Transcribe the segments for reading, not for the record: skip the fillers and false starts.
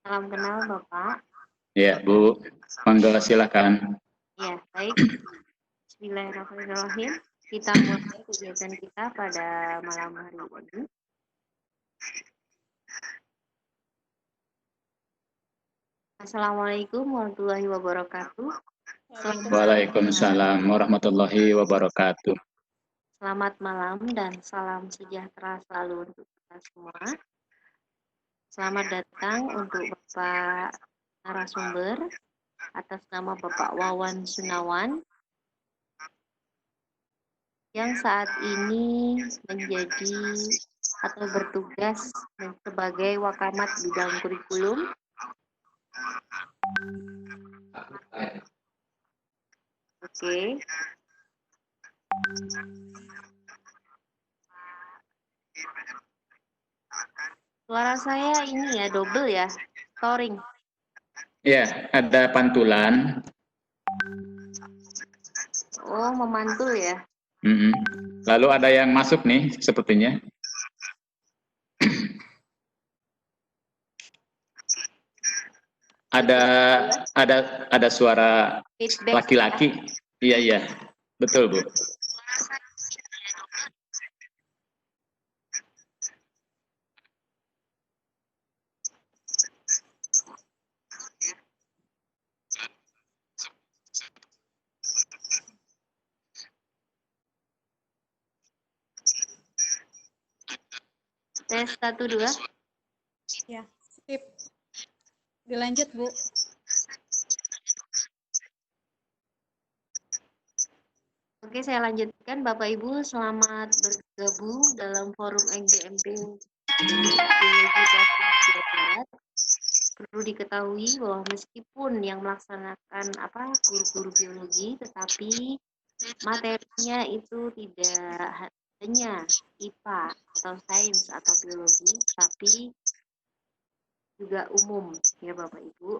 Salam kenal Bapak. Ya, Bu. Monggo silakan. Ya, baik. Bismillahirrahmanirrahim. Kita mulai kegiatan kita pada malam hari ini. Assalamualaikum warahmatullahi wabarakatuh. Waalaikumsalam warahmatullahi wabarakatuh. Selamat malam dan salam sejahtera selalu untuk kita semua. Selamat datang untuk Bapak narasumber atas nama Bapak Wawan Sunawan yang saat ini menjadi atau bertugas sebagai Wakamat bidang kurikulum. Oke. Suara saya ini ya double ya, storing. Ya, ada pantulan. Oh, memantul ya. Lalu ada yang masuk nih, sepertinya. Ada suara laki-laki. Iya, betul Bu. Tes 1, 2. Ya, skip. Dilanjut, Bu. Oke, saya lanjutkan. Bapak Ibu, selamat bergabung dalam forum NGMP Biologi Jawa Barat. Perlu diketahui bahwa meskipun yang melaksanakan guru-guru biologi, tetapi materinya itu tidak hanya IPA atau sains atau biologi, tapi juga umum ya Bapak Ibu.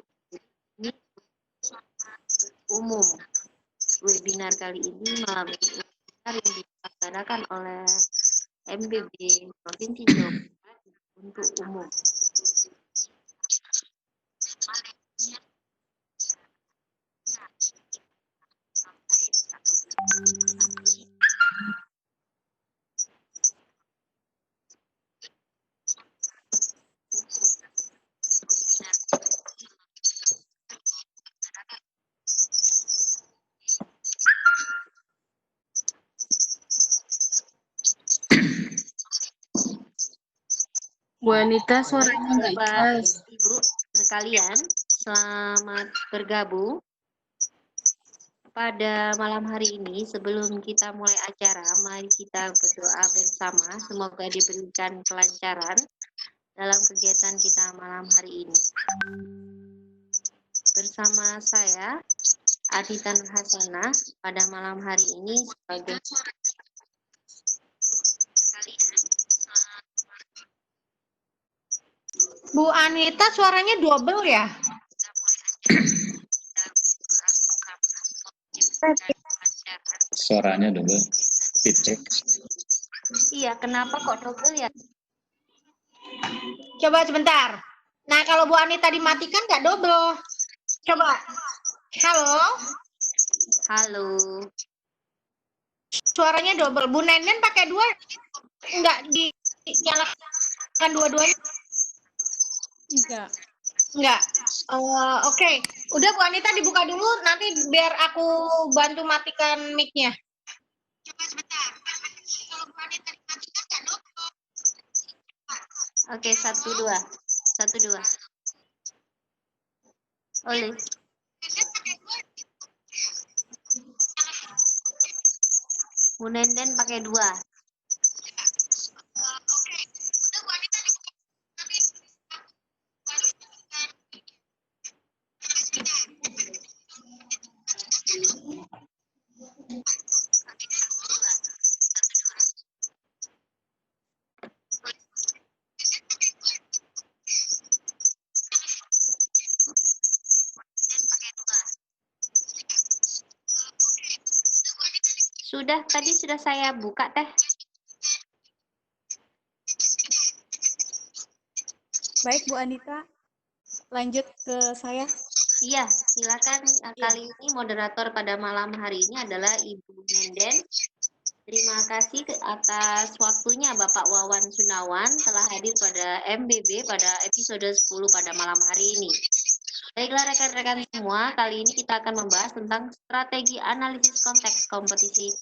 Ini umum. Webinar kali ini malam ini webinar yang dilaksanakan oleh MBB Provinsi Jawa Barat untuk umum. Bu Anita suaranya nggak jelas. Ibu sekalian, selamat bergabung pada malam hari ini. Sebelum kita mulai acara, mari kita berdoa bersama. Semoga diberikan kelancaran dalam kegiatan kita malam hari ini. Bersama saya, Adita Nur Hasanah, pada malam hari ini sebagai Bu Anita suaranya double ya? Suaranya double. Dicek. Iya, kenapa kok double ya? Coba sebentar. Nah, kalau Bu Anita dimatikan nggak double. Coba. Halo? Halo. Suaranya double. Bu Nenen pakai dua, nggak dinyalakan dua-duanya? Enggak. Oke. Udah Bu Anita dibuka dulu, nanti biar aku bantu matikan mic-nya. Coba sebentar. Kalau Bu Anita dimatikan nggak double. Oke, 1, 2. 1, 2. Oleh. Bu Nenden pakai 2. Tadi sudah saya buka teh. Baik Bu Anita. lanjut ke saya. Iya, silakan. Kali ini moderator pada malam hari ini adalah Ibu Nenden. Terima kasih atas waktunya Bapak Wawan Sunawan telah hadir pada MBB pada episode 10 pada malam hari ini. Baiklah rekan-rekan semua, kali ini kita akan membahas tentang strategi analisis konteks kompetisi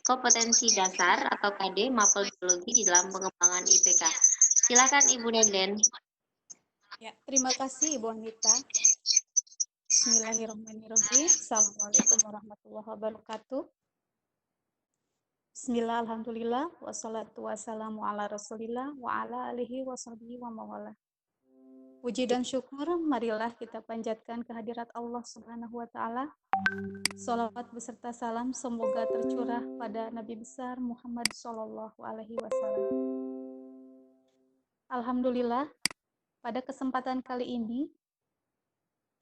kompetensi dasar atau KD Mapel Biologi di dalam pengembangan IPK. Silakan Ibu Nenden. Ya, terima kasih Ibu Anita. Bismillahirrahmanirrahim. Assalamualaikum warahmatullahi wabarakatuh. Bismillah, alhamdulillah, wassalatu wassalamu ala rasulillah, wa ala alihi wa sahbihi wa mawala. Puji dan syukur, marilah kita panjatkan kehadirat Allah Subhanahu wa Ta'ala. Salawat beserta salam semoga tercurah pada Nabi besar Muhammad Sallallahu Alaihi Wasallam. Alhamdulillah, pada kesempatan kali ini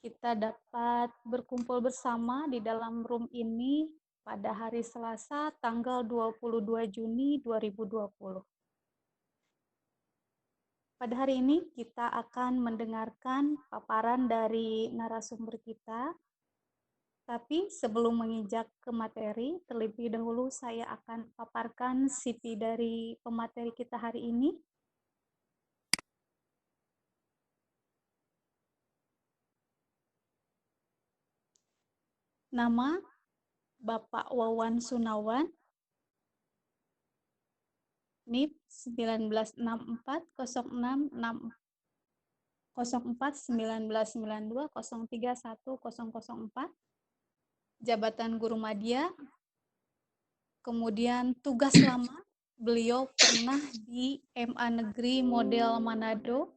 kita dapat berkumpul bersama di dalam room ini pada hari Selasa tanggal 22 Juni 2020. Pada hari ini kita akan mendengarkan paparan dari narasumber kita. Tapi sebelum menginjak ke materi, terlebih dahulu saya akan paparkan CV dari pemateri kita hari ini. Nama Bapak Wawan Sunawan, NIP 1946041992031004, jabatan guru madya, kemudian tugas lama, beliau pernah di MA Negeri Model Manado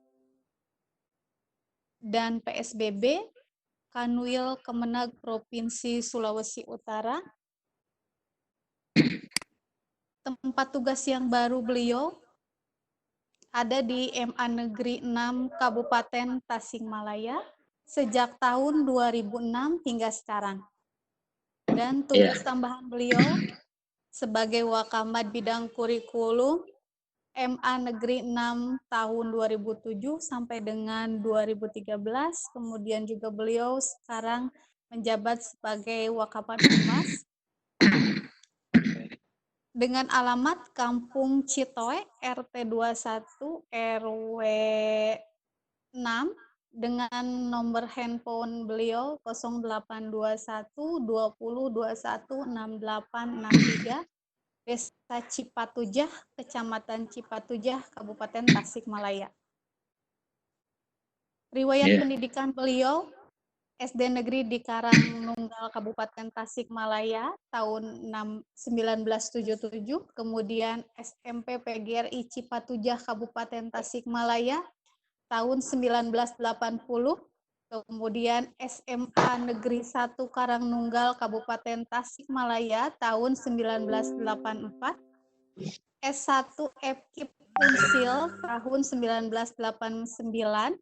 dan PSBB, Kanwil Kemenag Provinsi Sulawesi Utara. Tempat tugas yang baru beliau ada di MA Negeri 6 Kabupaten Tasikmalaya sejak tahun 2006 hingga sekarang. Dan tugas tambahan beliau sebagai Wakamat Bidang Kurikulum MA Negeri 6 tahun 2007 sampai dengan 2013. Kemudian juga beliau sekarang menjabat sebagai Wakamat Humas dengan alamat Kampung Citoe, RT 21 RW 6 dengan nomor handphone beliau 0821 20 21 6863, Desa Cipatujah, Kecamatan Cipatujah, Kabupaten Tasikmalaya. Riwayat pendidikan beliau SD Negeri di Karangnunggal, Kabupaten Tasikmalaya tahun 1977, kemudian SMP PGRI Cipatujah, Kabupaten Tasikmalaya tahun 1980, kemudian SMA Negeri 1 Karangnunggal, Kabupaten Tasikmalaya tahun 1984, S1 FKIP Unsil tahun 1989,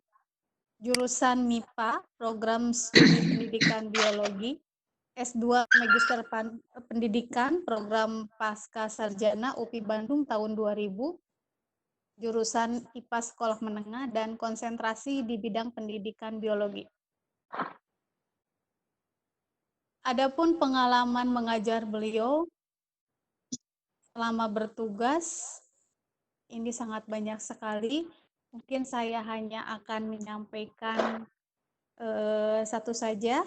jurusan MIPA, program studi pendidikan biologi, S2 Magister Pendidikan, program Pasca Sarjana UPI Bandung tahun 2000, jurusan IPA Sekolah Menengah, dan konsentrasi di bidang pendidikan biologi. Adapun pengalaman mengajar beliau selama bertugas, ini sangat banyak sekali. Mungkin saya hanya akan menyampaikan satu saja,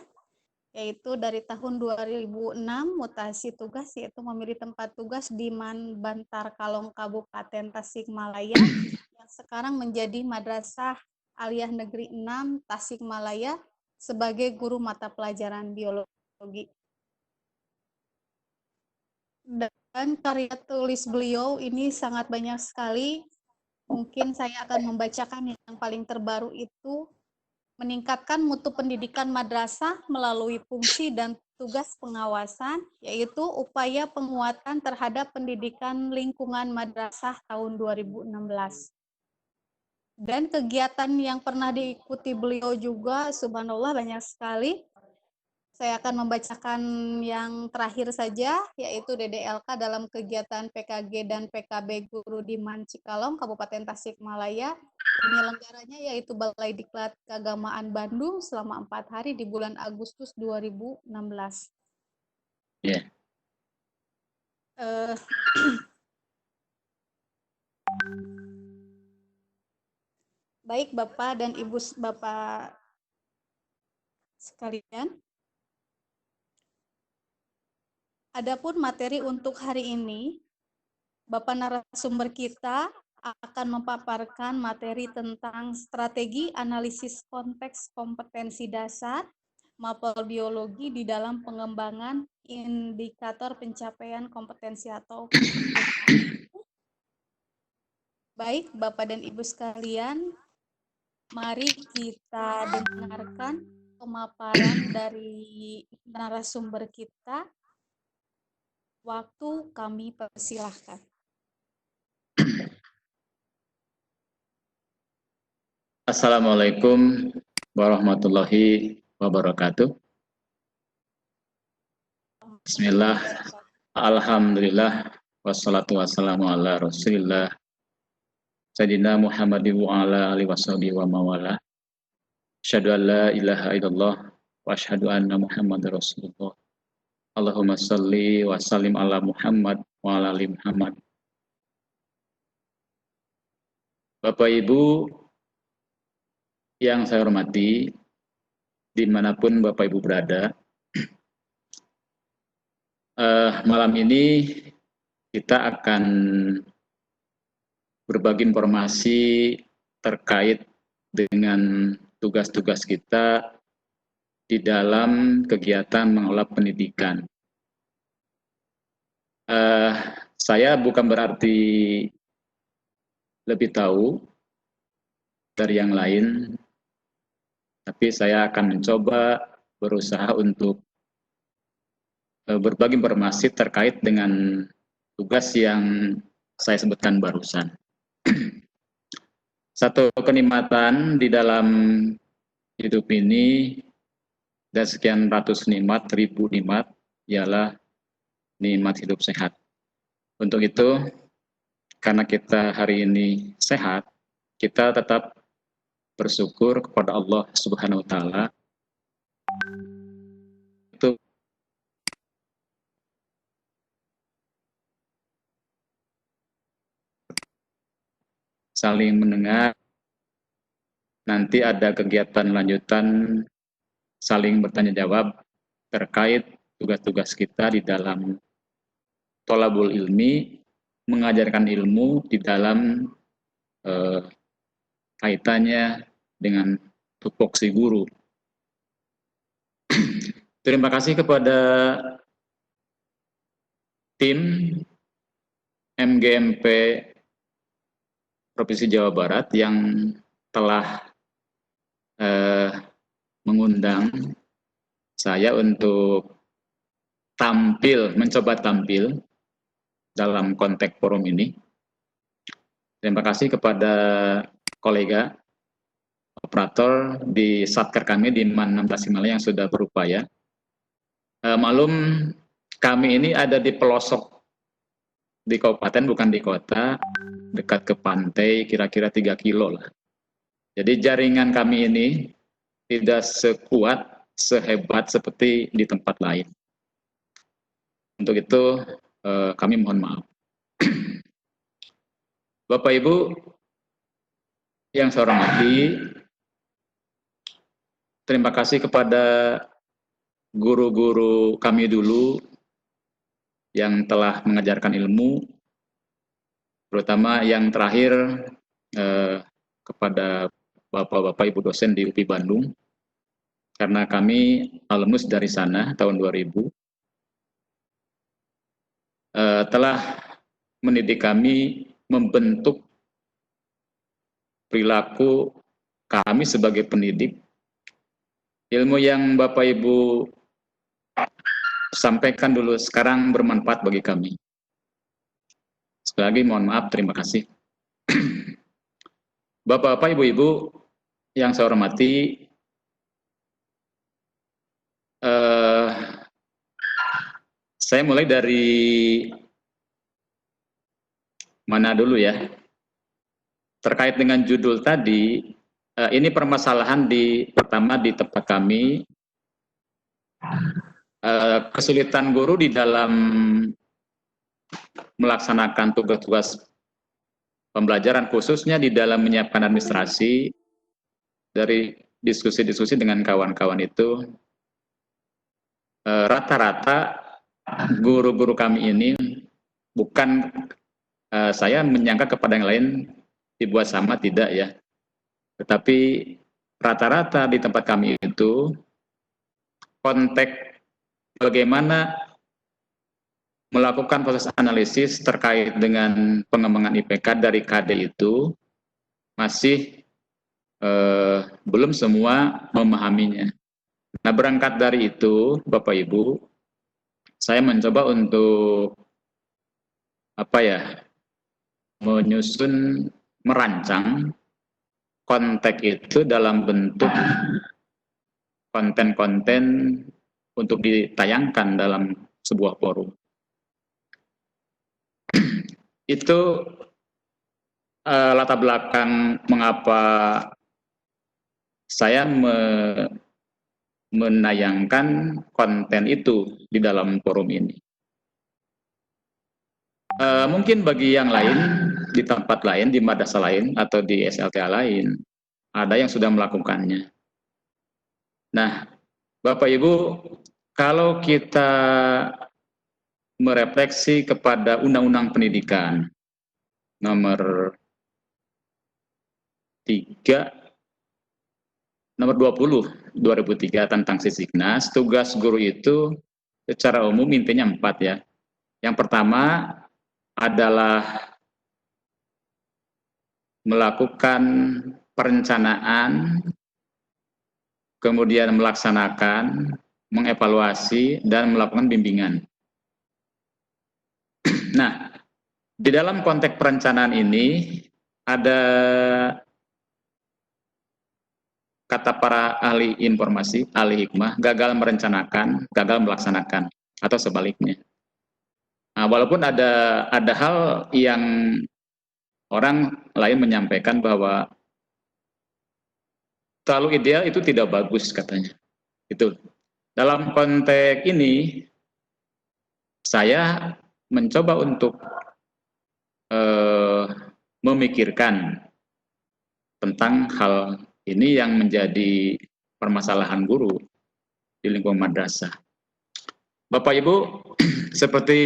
yaitu dari tahun 2006 mutasi tugas, yaitu memilih tempat tugas di Bantar Kalong, Kabupaten Tasikmalaya, yang sekarang menjadi Madrasah Aliyah Negeri 6 Tasikmalaya sebagai guru mata pelajaran biologi. Dan karya tulis beliau ini sangat banyak sekali. Mungkin saya akan membacakan yang paling terbaru itu, meningkatkan mutu pendidikan madrasah melalui fungsi dan tugas pengawasan, yaitu upaya penguatan terhadap pendidikan lingkungan madrasah tahun 2016. Dan kegiatan yang pernah diikuti beliau juga, subhanallah, banyak sekali. Saya akan membacakan yang terakhir saja, yaitu DDLK dalam kegiatan PKG dan PKB Guru di Cikalong, Kabupaten Tasikmalaya. Penyelenggaranya yaitu Balai Diklat Keagamaan Bandung selama 4 hari di bulan Agustus 2016. Ya. Baik Bapak dan Ibu Bapak sekalian. Adapun materi untuk hari ini, Bapak narasumber kita akan memaparkan materi tentang strategi analisis konteks kompetensi dasar mapel biologi di dalam pengembangan indikator pencapaian kompetensi atau PKI. Baik, Bapak dan Ibu sekalian, mari kita dengarkan pemaparan dari narasumber kita. Waktu kami persilahkan. Assalamualaikum warahmatullahi wabarakatuh. Bismillah, alhamdulillah, wassalatu wassalamu ala rasulillah, Sayyidina Muhammadin wa ala alihi washabihi wa mawala. Asyhadu an la ilaha illallah wa asyhadu anna Muhammadar Rasulullah. Allahumma shalli wa sallim ala Muhammad wa ala ali Muhammad. Bapak Ibu yang saya hormati, dimanapun Bapak Ibu berada, malam ini kita akan berbagi informasi terkait dengan tugas-tugas kita di dalam kegiatan mengelola pendidikan. Saya bukan berarti lebih tahu dari yang lain, tapi saya akan mencoba berusaha untuk berbagi informasi terkait dengan tugas yang saya sebutkan barusan. Satu kenikmatan di dalam hidup ini, dan sekian ratus nikmat, ribu nikmat, ialah nikmat hidup sehat. Untuk itu, karena kita hari ini sehat, kita tetap bersyukur kepada Allah Subhanahu wa Ta'ala. Itu saling mendengar, nanti ada kegiatan lanjutan saling bertanya jawab terkait tugas-tugas kita di dalam tholabul ilmi, mengajarkan ilmu di dalam kaitannya dengan tupoksi guru. Terima kasih kepada tim MGMP Provinsi Jawa Barat yang telah mengundang saya untuk mencoba tampil dalam konteks forum ini. Terima kasih kepada kolega operator di Satker kami di MAN 6 Tasikmalaya yang sudah berupaya. Maklum kami ini ada di pelosok di kabupaten, bukan di kota, dekat ke pantai, kira-kira 3 kilo lah. Jadi jaringan kami ini tidak sekuat, sehebat seperti di tempat lain. Untuk itu kami mohon maaf. Bapak Ibu yang saya hormati, terima kasih kepada guru-guru kami dulu yang telah mengajarkan ilmu, terutama yang terakhir kepada Bapak-Bapak Ibu dosen di UPI Bandung, karena kami alumnus dari sana tahun 2000, telah mendidik kami, membentuk perilaku kami sebagai pendidik. Ilmu yang Bapak Ibu sampaikan dulu sekarang bermanfaat bagi kami. Sekali lagi mohon maaf, terima kasih. Bapak-bapak, ibu-ibu yang saya hormati, Saya mulai dari mana dulu ya? Terkait dengan judul tadi, ini permasalahan pertama di tempat kami, kesulitan guru di dalam melaksanakan tugas-tugas pembelajaran, khususnya di dalam menyiapkan administrasi. Dari diskusi-diskusi dengan kawan-kawan itu, rata-rata guru-guru kami ini, bukan saya menyangka kepada yang lain dibuat sama, tidak ya, tetapi rata-rata di tempat kami itu konteks bagaimana melakukan proses analisis terkait dengan pengembangan IPK dari KD itu masih belum semua memahaminya. Nah, berangkat dari itu, Bapak Ibu, saya mencoba untuk merancang konteks itu dalam bentuk konten-konten untuk ditayangkan dalam sebuah forum. Itu latar belakang mengapa saya menayangkan konten itu di dalam forum ini. Mungkin bagi yang lain, di tempat lain, di madrasah lain, atau di SLTA lain, ada yang sudah melakukannya. Nah, Bapak Ibu, kalau kita merefleksi kepada Undang-Undang Pendidikan nomor 20 2003 tentang Sisdiknas, tugas guru itu secara umum intinya 4 ya. Yang pertama adalah melakukan perencanaan, kemudian melaksanakan, mengevaluasi, dan melakukan bimbingan. Nah, di dalam konteks perencanaan ini ada kata para ahli informasi, ahli hikmah, gagal merencanakan, gagal melaksanakan, atau sebaliknya. Nah, walaupun ada hal yang orang lain menyampaikan bahwa terlalu ideal itu tidak bagus katanya. Itu. Dalam konteks ini, saya mencoba untuk memikirkan tentang hal ini yang menjadi permasalahan guru di lingkungan madrasah. Bapak Ibu, seperti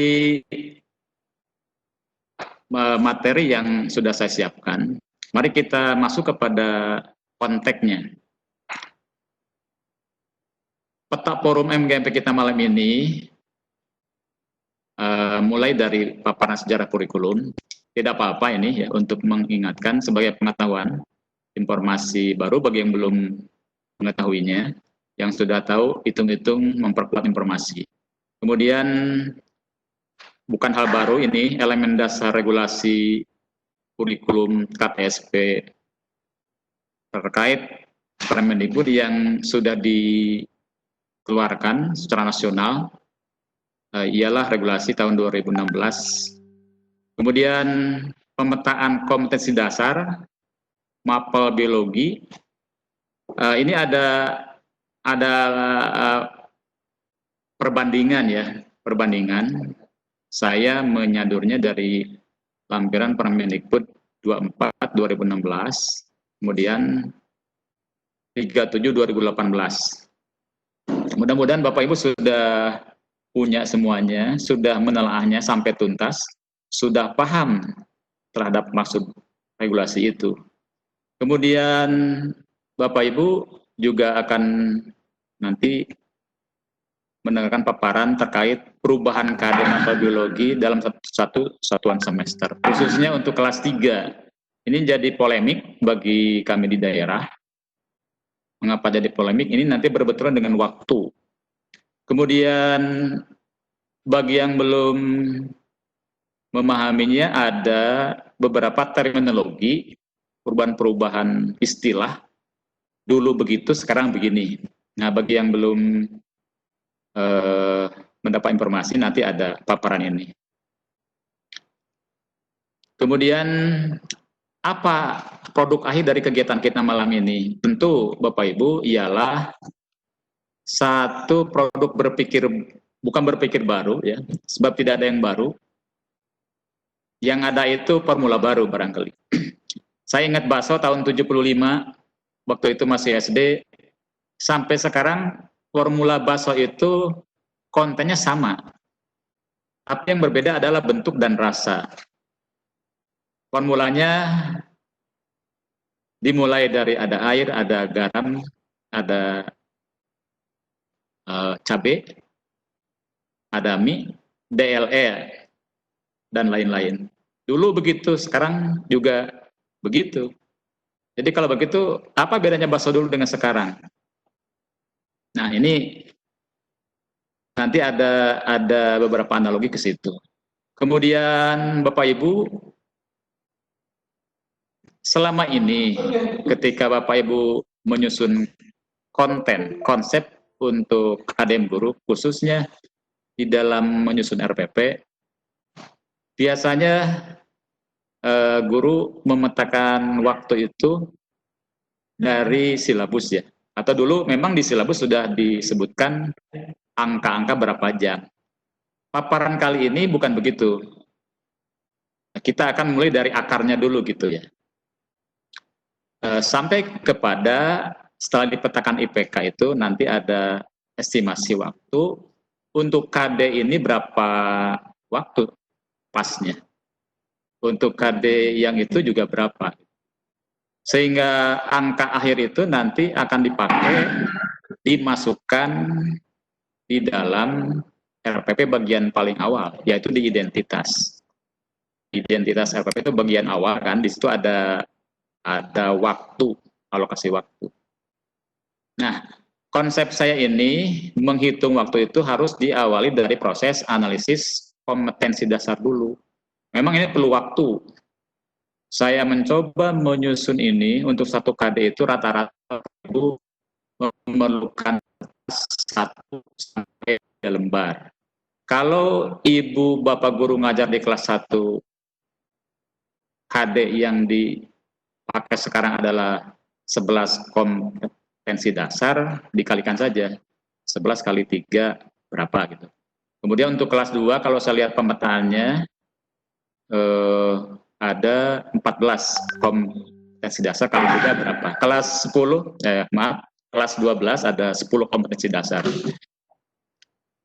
materi yang sudah saya siapkan, mari kita masuk kepada konteksnya. Peta forum MGMP kita malam ini mulai dari paparan sejarah kurikulum. Tidak apa-apa ini ya, untuk mengingatkan sebagai pengetahuan informasi baru bagi yang belum mengetahuinya. Yang sudah tahu, hitung-hitung memperkuat informasi. Kemudian bukan hal baru ini, elemen dasar regulasi kurikulum KTSP terkait Permendikbud yang sudah dikeluarkan secara nasional, ialah regulasi tahun 2016. Kemudian pemetaan kompetensi dasar, mapel biologi, ini ada perbandingan ya, perbandingan. Saya menyadurnya dari lampiran Permendikbud 24 2016, kemudian 37 2018. Mudah-mudahan Bapak Ibu sudah punya semuanya, sudah menelaahnya sampai tuntas, sudah paham terhadap maksud regulasi itu. Kemudian Bapak Ibu juga akan nanti mendengarkan paparan terkait perubahan KD mapel biologi dalam satu satuan semester, khususnya untuk kelas 3. Ini jadi polemik bagi kami di daerah. Mengapa jadi polemik? Ini nanti berbenturan dengan waktu. Kemudian bagi yang belum memahaminya, ada beberapa terminologi, perubahan-perubahan istilah, dulu begitu, sekarang begini. Nah, bagi yang belum mendapat informasi, nanti ada paparan ini. Kemudian apa produk akhir dari kegiatan kita malam ini? Tentu Bapak Ibu ialah satu produk bukan berpikir baru ya, sebab tidak ada yang baru. Yang ada itu formula baru barangkali. Saya ingat Baso tahun 75, waktu itu masih SD, sampai sekarang formula Baso itu kontennya sama. Tapi yang berbeda adalah bentuk dan rasa. Formulanya dimulai dari ada air, ada garam, ada cabai, ada mie, DLE, dan lain-lain. Dulu begitu, sekarang juga begitu. Jadi kalau begitu, apa bedanya bakso dulu dengan sekarang? Nah, ini nanti ada beberapa analogi ke situ. Kemudian Bapak Ibu, selama ini ketika Bapak Ibu menyusun konsep untuk ADM guru, khususnya di dalam menyusun RPP, biasanya guru memetakan waktu itu dari silabus ya. Atau dulu memang di silabus sudah disebutkan angka-angka berapa jam. Paparan kali ini bukan begitu. Kita akan mulai dari akarnya dulu gitu ya. Sampai kepada setelah dipetakan IPK itu nanti ada estimasi waktu untuk KD ini berapa waktu pasnya. Untuk KD yang itu juga berapa. Sehingga angka akhir itu nanti akan dipakai, dimasukkan di dalam RPP bagian paling awal, yaitu di identitas. Identitas RPP itu bagian awal kan, di situ ada waktu, alokasi waktu. Nah, konsep saya ini menghitung waktu itu harus diawali dari proses analisis kompetensi dasar dulu. Memang ini perlu waktu. Saya mencoba menyusun ini untuk satu KD itu rata-rata memerlukan 1 sampai 3 lembar. Kalau Ibu Bapak guru ngajar di kelas 1, KD yang dipakai sekarang adalah 11 kompetensi dasar, dikalikan saja 11 kali 3 berapa gitu. Kemudian untuk kelas 2 kalau saya lihat pemetaannya ada 14 kompetensi dasar, kali 3 berapa? Kelas 10, kelas 12 ada 10 kompetensi dasar.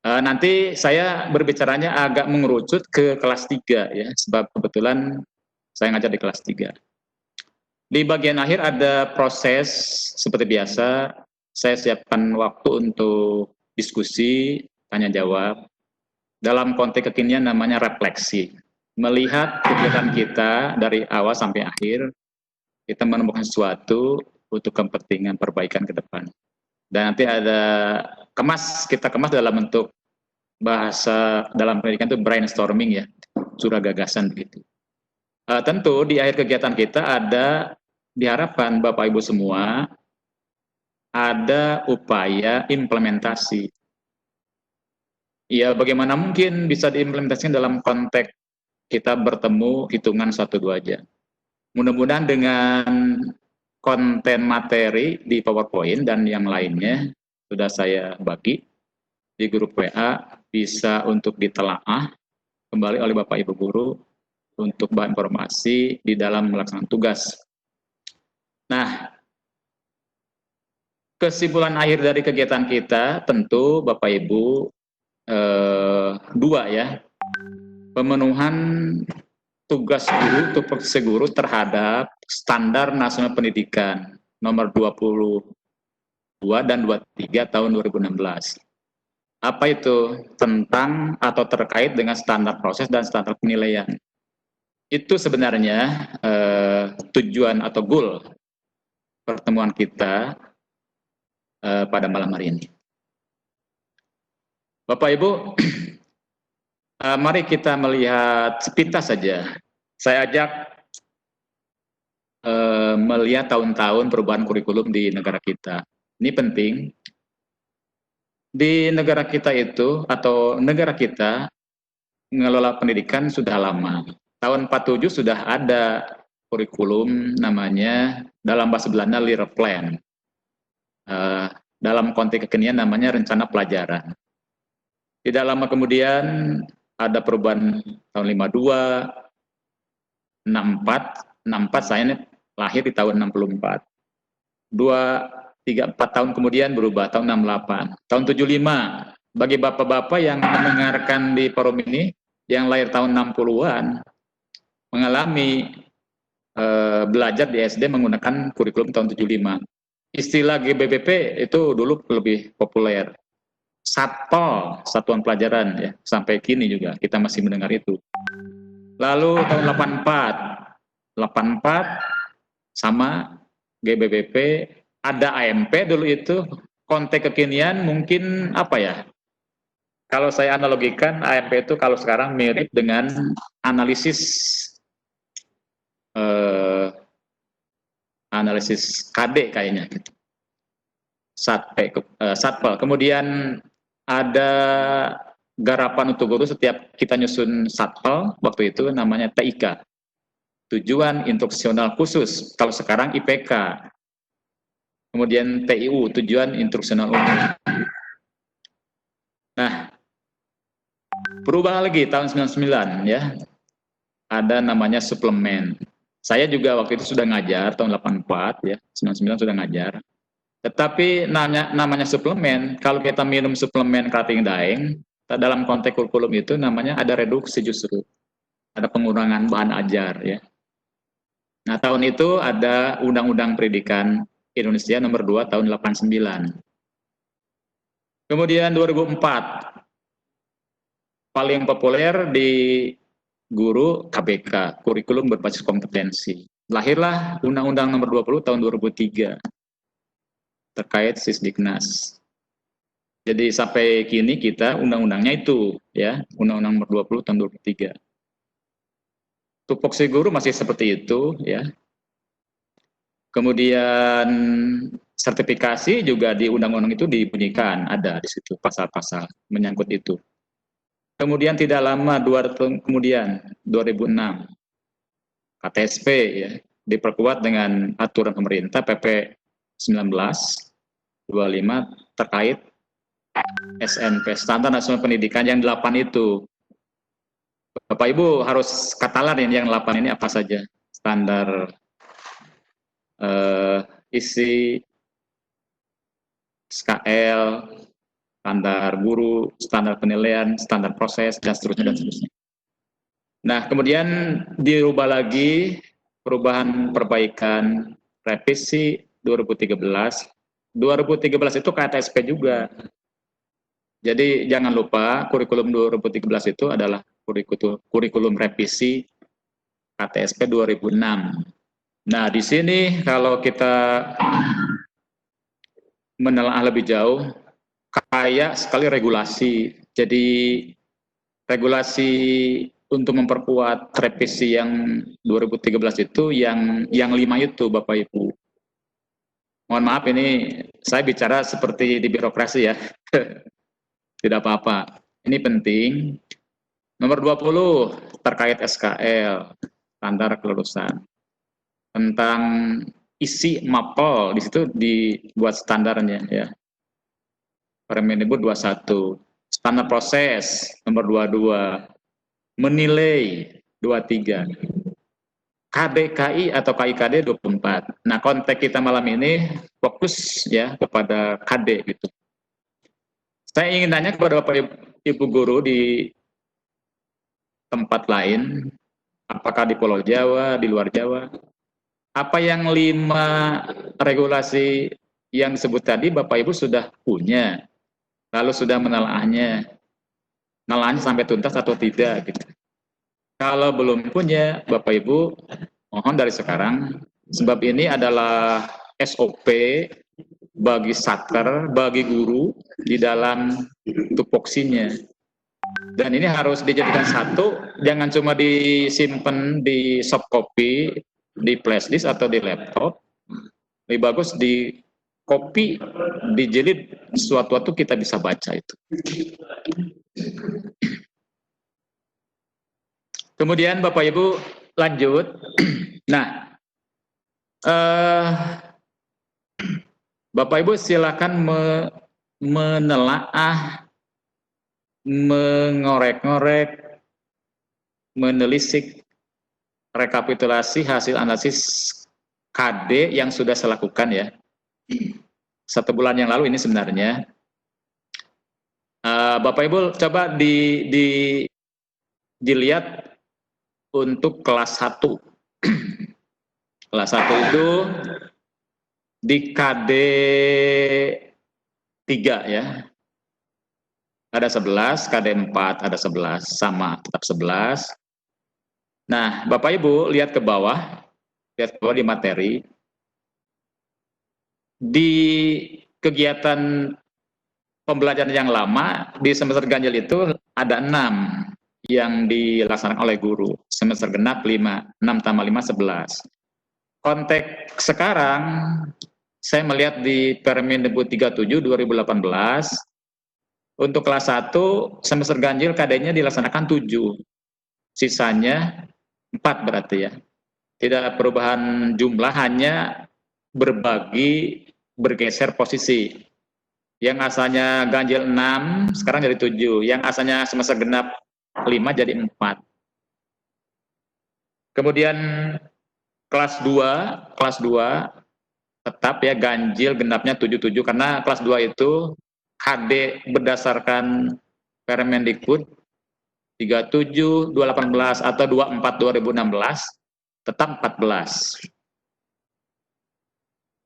Nanti saya berbicaranya agak mengerucut ke kelas 3 ya, sebab kebetulan saya ngajar di kelas 3. Di bagian akhir ada proses seperti biasa, saya siapkan waktu untuk diskusi, tanya jawab. Dalam konteks kekinian namanya refleksi. Melihat kegiatan kita dari awal sampai akhir, kita menemukan sesuatu untuk kepentingan perbaikan ke depan. Dan nanti kita kemas dalam bentuk bahasa dalam pendidikan itu brainstorming ya, curah gagasan begitu. Tentu di akhir kegiatan kita diharapkan Bapak Ibu semua ada upaya implementasi. Ya, bagaimana mungkin bisa diimplementasikan dalam konteks kita bertemu hitungan 1-2 aja. Mudah-mudahan dengan konten materi di PowerPoint dan yang lainnya sudah saya bagi di grup WA, bisa untuk ditelaah kembali oleh Bapak Ibu guru untuk bahan informasi di dalam melaksanakan tugas. Nah, kesimpulan akhir dari kegiatan kita tentu Bapak Ibu 2 ya. Pemenuhan tugas guru tupoksi guru terhadap standar nasional pendidikan nomor 22 dan 23 tahun 2016. Apa itu? Tentang atau terkait dengan standar proses dan standar penilaian. Itu sebenarnya tujuan atau goal pertemuan kita pada malam hari ini. Bapak Ibu, mari kita melihat sepintas saja. Saya ajak melihat tahun-tahun perubahan kurikulum di negara kita. Ini penting. Di negara kita itu, atau negara kita, mengelola pendidikan sudah lama. Tahun 47 sudah ada kurikulum namanya, dalam bahasa Belanda, Leerplan. Dalam konteks kekinian namanya rencana pelajaran. Tidak lama kemudian ada perubahan tahun 52, 64 saya lahir di tahun 64. 3-4 tahun kemudian berubah tahun 68. Tahun 75, bagi bapak-bapak yang mendengarkan di forum ini, yang lahir tahun 60-an, mengalami belajar di SD menggunakan kurikulum tahun 75. Istilah GBBP itu dulu lebih populer. Satpol, satuan pelajaran, ya, sampai kini juga kita masih mendengar itu. Lalu tahun 84 sama GBBP, ada AMP dulu itu. Konteks kekinian mungkin apa ya? Kalau saya analogikan, AMP itu kalau sekarang mirip dengan analisis KD kayaknya. Satpol. Kemudian ada garapan untuk guru setiap kita nyusun satpol, waktu itu namanya TIK. Tujuan instruksional khusus. Kalau sekarang IPK. Kemudian TIU, tujuan instruksional umum. Nah, berubah lagi tahun 99 ya. Ada namanya suplemen. Saya juga waktu itu sudah ngajar tahun 84 ya, 99 sudah ngajar. Tetapi namanya suplemen, kalau kita minum suplemen Krating Daeng, dalam konteks kurikulum itu namanya ada reduksi justru. Ada pengurangan bahan ajar ya. Nah, tahun itu ada Undang-Undang Pendidikan Indonesia nomor 2 tahun 89. Kemudian 2004 paling populer di guru KBK, kurikulum berbasis kompetensi. Lahirlah Undang-Undang nomor 20 tahun 2003 terkait Sisdiknas. Jadi sampai kini kita undang-undangnya itu ya, Undang-Undang nomor 20 tahun 2003. Tupoksi guru masih seperti itu ya. Kemudian sertifikasi juga di undang-undang itu dibunyikan, ada di situ pasal-pasal menyangkut itu. Kemudian tidak lama 2 tahun kemudian 2006 KTSP ya diperkuat dengan aturan pemerintah PP 1925 terkait SNP, Standar Nasional Pendidikan, yang 8 itu. Bapak Ibu harus katakan yang 8 ini apa saja. Standar isi, SKL, standar guru, standar penilaian, standar proses, dan seterusnya, dan seterusnya. Nah, kemudian dirubah lagi, perubahan perbaikan revisi 2013. 2013 itu KTSP juga. Jadi jangan lupa kurikulum 2013 itu adalah kurikulum revisi KTSP 2006. Nah, di sini kalau kita menelaah lebih jauh, kaya sekali regulasi. Jadi regulasi untuk memperkuat revisi yang 2013 itu yang 5 itu Bapak Ibu. Mohon maaf ini saya bicara seperti di birokrasi ya. Tidak apa-apa. Ini penting. Nomor 20 terkait SKL, standar kelulusan. Tentang isi mapel, di situ dibuat standarnya ya. Permendikbud 21. Standar proses nomor 22. Menilai 23. KDKI atau KIKD 24. Nah, konteks kita malam ini fokus ya kepada KD gitu. Saya ingin tanya kepada Bapak Ibu guru di tempat lain, apakah di Pulau Jawa, di luar Jawa, apa yang 5 regulasi yang disebut tadi Bapak Ibu sudah punya, lalu sudah menelaahnya sampai tuntas atau tidak gitu. Kalau belum punya, Bapak Ibu mohon dari sekarang, sebab ini adalah SOP bagi satker, bagi guru di dalam tupoksinya. Dan ini harus dijadikan satu, jangan cuma disimpan di soft copy, di flash disk atau di laptop. Lebih bagus di copy, dijilid, suatu waktu kita bisa baca itu. Kemudian Bapak Ibu lanjut. Nah, Bapak Ibu silakan menelaah, mengorek-ngorek, menelisik, rekapitulasi hasil analisis KD yang sudah saya lakukan ya. 1 bulan yang lalu ini sebenarnya. Bapak Ibu coba dilihat untuk kelas 1. Kelas 1 itu di KD 3 ya. Ada 11, KD 4 ada 11, sama tetap 11. Nah, Bapak Ibu lihat ke bawah di materi. Di kegiatan pembelajaran yang lama di semester ganjil itu ada 6 yang dilaksanakan oleh guru. Semester genap 5, 6 tambah 5 11. Konteks sekarang saya melihat di Permendikbud 37 2018 untuk kelas 1 semester ganjil KD-nya dilaksanakan 7. Sisanya 4 berarti ya. Tidak perubahan jumlah, hanya bergeser posisi. Yang asalnya ganjil 6 sekarang jadi 7, yang asalnya semester genap 5 jadi 4. Kemudian kelas 2 tetap ya ganjil genapnya 77 karena kelas 2 itu KD berdasarkan Permendikbud 37 2018 atau 24 2016 tetap 14.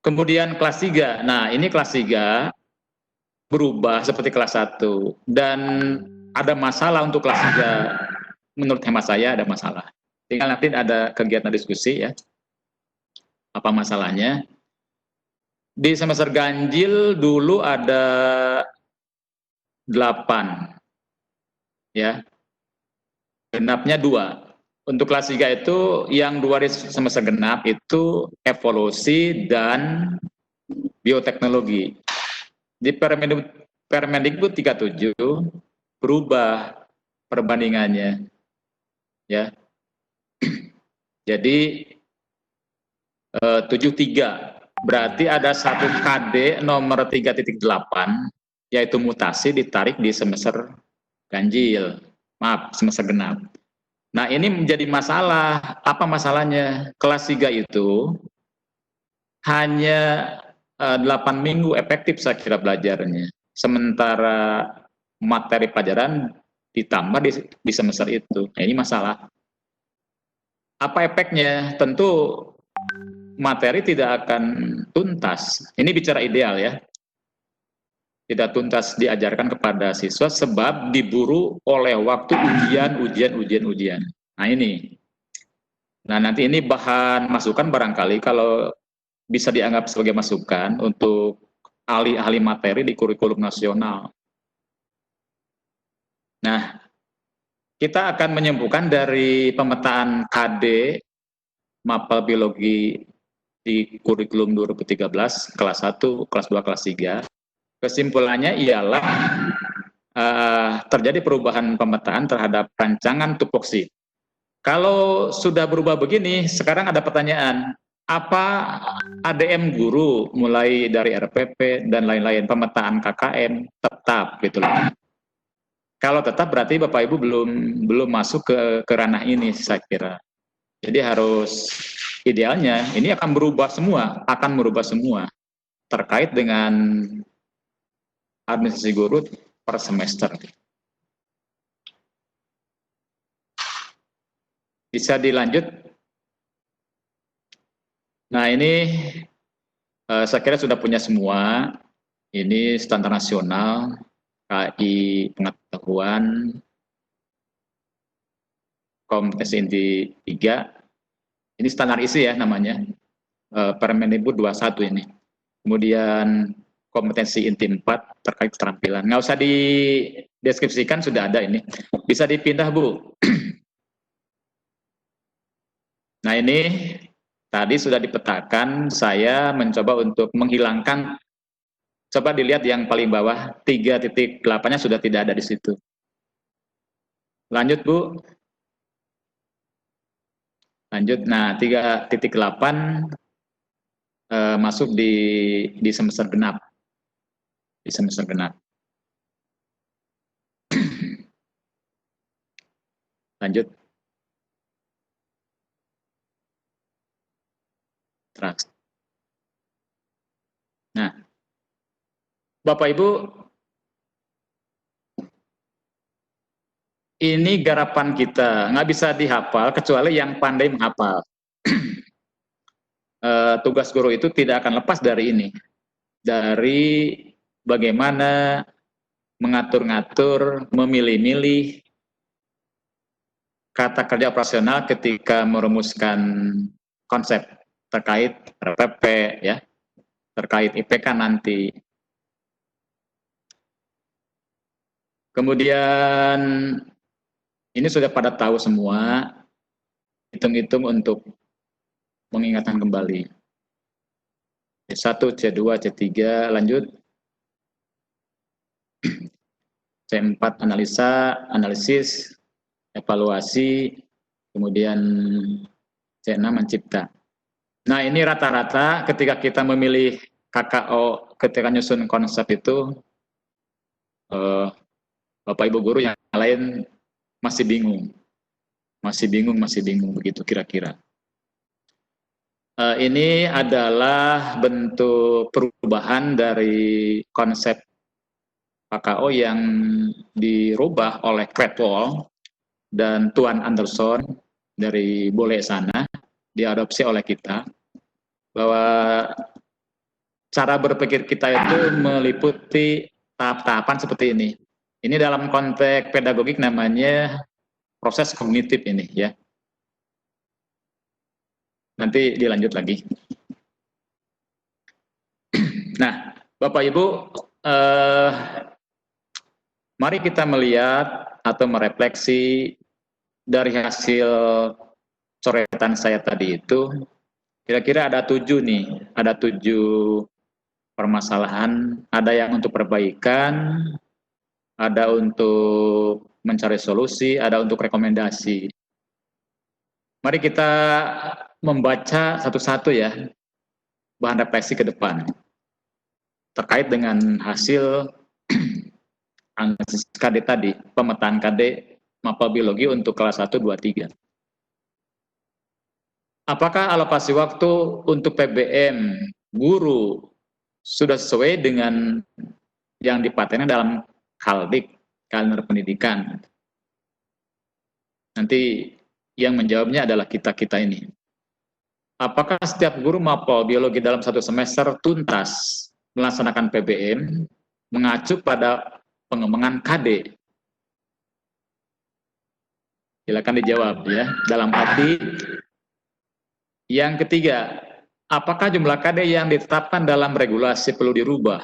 Kemudian kelas 3. Nah, ini kelas 3 berubah seperti kelas 1 dan ada masalah untuk kelas 3. Menurut hemat saya ada masalah. Tinggal nanti ada kegiatan diskusi ya. Apa masalahnya? Di semester ganjil dulu ada 8. Ya. Genapnya 2. Untuk kelas 3 itu yang 2 di semester genap itu evolusi dan bioteknologi. Di Permendikbud 37 berubah perbandingannya. Ya. Jadi 73 berarti ada 1 KD nomor 3.8 yaitu mutasi ditarik di semester ganjil. Maaf, semester genap. Nah, ini menjadi masalah. Apa masalahnya? Kelas 3 itu hanya 8 minggu efektif saya kira belajarnya. Sementara materi pelajaran ditambah di semester itu. Nah, ini masalah. Apa efeknya? Tentu materi tidak akan tuntas. Ini bicara ideal ya. Tidak tuntas diajarkan kepada siswa sebab diburu oleh waktu ujian. Nah ini. Nah nanti ini bahan masukan barangkali kalau bisa dianggap sebagai masukan untuk ahli-ahli materi di kurikulum nasional. Nah, kita akan menyembuhkan dari pemetaan KD Mapel Biologi di kurikulum 2013 kelas 1, kelas 2, kelas 3. Kesimpulannya ialah terjadi perubahan pemetaan terhadap rancangan tupoksi. Kalau sudah berubah begini, sekarang ada pertanyaan, apa ADM guru mulai dari RPP dan lain-lain, pemetaan KKM tetap gitu loh. Kalau tetap berarti Bapak Ibu belum masuk ke ranah ini saya kira. Jadi harus idealnya ini akan merubah semua terkait dengan administrasi guru per semester. Bisa dilanjut. Nah ini saya kira sudah punya semua. Ini standar nasional, KI pengetahuan, kompetensi inti 3. Ini standar isi ya namanya. Permendikbud 21 ini. Kemudian kompetensi inti 4 terkait keterampilan. Nggak usah dideskripsikan, sudah ada ini. Bisa dipindah, Bu. Nah ini tadi sudah dipetakan, saya mencoba untuk menghilangkan Coba dilihat yang paling bawah, 3.8-nya sudah tidak ada di situ. Lanjut, Bu. Lanjut. Nah, 3.8 masuk di semester genap. Di semester genap. Lanjut. Terus. Nah, Bapak Ibu, ini garapan kita, nggak bisa dihafal kecuali yang pandai menghafal. Tugas guru itu tidak akan lepas dari ini, dari bagaimana mengatur-ngatur, memilih-milih kata kerja operasional ketika merumuskan konsep terkait RPP, ya, terkait IPK nanti. Kemudian ini sudah pada tahu semua, hitung-hitung untuk mengingatkan kembali. C1, C2, C3, lanjut. C4 analisa, analisis, evaluasi, kemudian C6 mencipta. Nah, ini rata-rata ketika kita memilih KKO, ketika nyusun konsep itu, Bapak Ibu guru yang lain masih bingung, begitu kira-kira. Ini adalah bentuk perubahan dari konsep KKO yang dirubah oleh Cradwell dan Tuan Anderson dari Bole sana, diadopsi oleh kita, bahwa cara berpikir kita itu meliputi tahap-tahapan seperti ini. Ini dalam konteks pedagogik namanya proses kognitif ini, ya. Nanti dilanjut lagi. Nah, Bapak Ibu, mari kita melihat atau merefleksi dari hasil coretan saya tadi itu, kira-kira ada 7 nih, ada 7 permasalahan, ada yang untuk perbaikan, ada untuk mencari solusi, ada untuk rekomendasi. Mari kita membaca satu-satu ya, bahan refleksi ke depan, terkait dengan hasil analisis KD tadi, pemetaan KD mapel biologi untuk kelas 1, 2, 3. Apakah alokasi waktu untuk PBM guru sudah sesuai dengan yang dipatenkan dalam KALDIK, kalender pendidikan? Nanti yang menjawabnya adalah kita-kita ini. Apakah setiap guru mapel biologi dalam 1 semester tuntas melaksanakan PBM mengacu pada pengembangan KD? Silakan dijawab ya, dalam hati. Yang ketiga, apakah jumlah KD yang ditetapkan dalam regulasi perlu dirubah?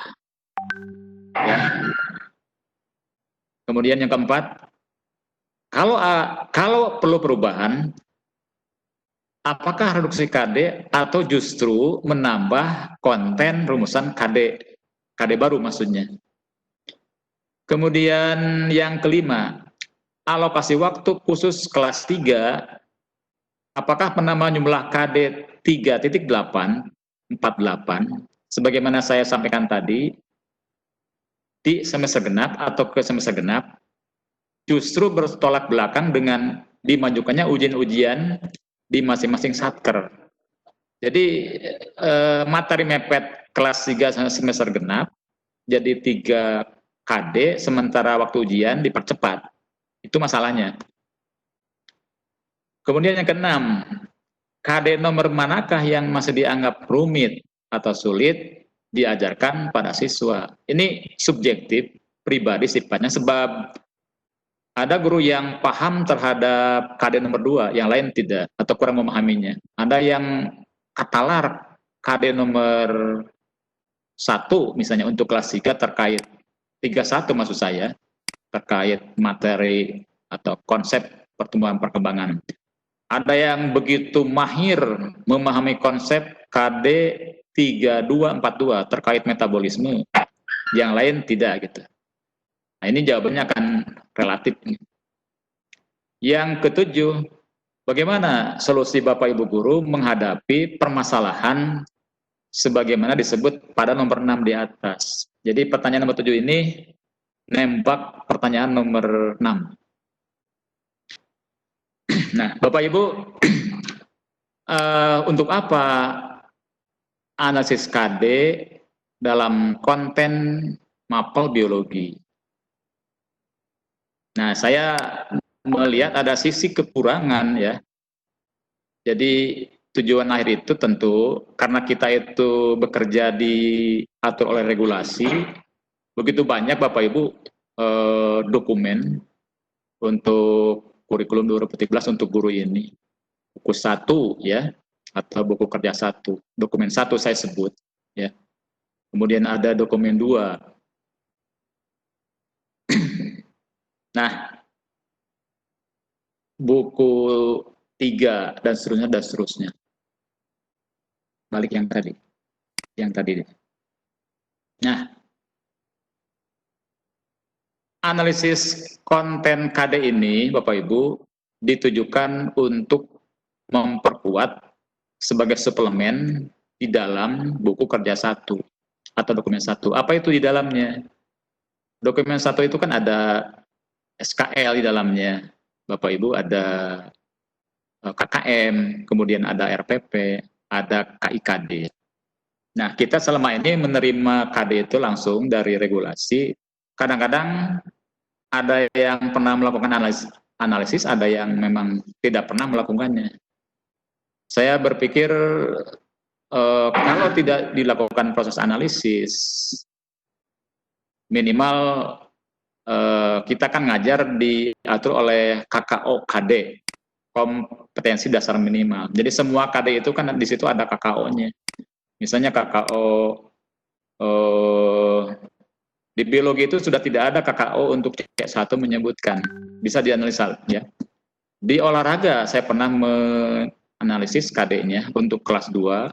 Ya. Kemudian yang keempat, kalau perlu perubahan, apakah reduksi KD atau justru menambah konten rumusan KD baru maksudnya? Kemudian yang kelima, alokasi waktu khusus kelas 3, apakah penambahan jumlah KD 3.848, sebagaimana saya sampaikan tadi, di semester genap atau ke semester genap, justru bertolak belakang dengan dimajukannya ujian-ujian di masing-masing satker. Jadi materi mepet kelas 3 semester genap jadi 3 KD, sementara waktu ujian dipercepat. Itu masalahnya. Kemudian yang keenam, KD nomor manakah yang masih dianggap rumit atau sulit diajarkan pada siswa? Ini subjektif, pribadi sifatnya, sebab ada guru yang paham terhadap KD nomor 2, yang lain tidak, atau kurang memahaminya. Ada yang katalar KD nomor 1, misalnya untuk kelas 3 terkait, 31 maksud saya, terkait materi atau konsep pertumbuhan perkembangan. Ada yang begitu mahir memahami konsep KD 3242 terkait metabolisme. yang lain tidak gitu. Nah, ini jawabannya akan relatif. Yang ketujuh, bagaimana solusi Bapak Ibu guru menghadapi permasalahan sebagaimana disebut pada nomor 6 di atas. Jadi pertanyaan nomor 7 ini nembak pertanyaan nomor 6. Nah, Bapak Ibu, untuk apa analisis KD dalam konten mapel biologi? Nah, saya melihat ada sisi kekurangan ya. Jadi tujuan akhir itu tentu karena kita itu bekerja diatur oleh regulasi, begitu banyak Bapak Ibu dokumen untuk kurikulum 2017 untuk guru ini. Buku 1 ya, atau buku kerja 1. Dokumen 1 saya sebut ya. Kemudian ada dokumen 2. Nah, buku 3 dan seterusnya. Balik yang tadi. Nah, analisis konten KD ini Bapak Ibu ditujukan untuk memperkuat sebagai suplemen di dalam buku kerja 1 atau dokumen 1. Apa itu di dalamnya? Dokumen 1 itu kan ada SKL di dalamnya. Bapak Ibu ada KKM, kemudian ada RPP, ada KIKD. Nah, kita selama ini menerima KD itu langsung dari regulasi. Kadang-kadang ada yang pernah melakukan analisis, ada yang memang tidak pernah melakukannya. Saya berpikir kalau tidak dilakukan proses analisis, minimal kita kan ngajar diatur oleh KKO KD, kompetensi dasar minimal. Jadi semua KD itu kan di situ ada KKO-nya. Misalnya KKO di biologi itu sudah tidak ada KKO untuk C1 menyebutkan, bisa dianalisa ya. Di olahraga saya pernah menganalisis KD-nya untuk kelas 2.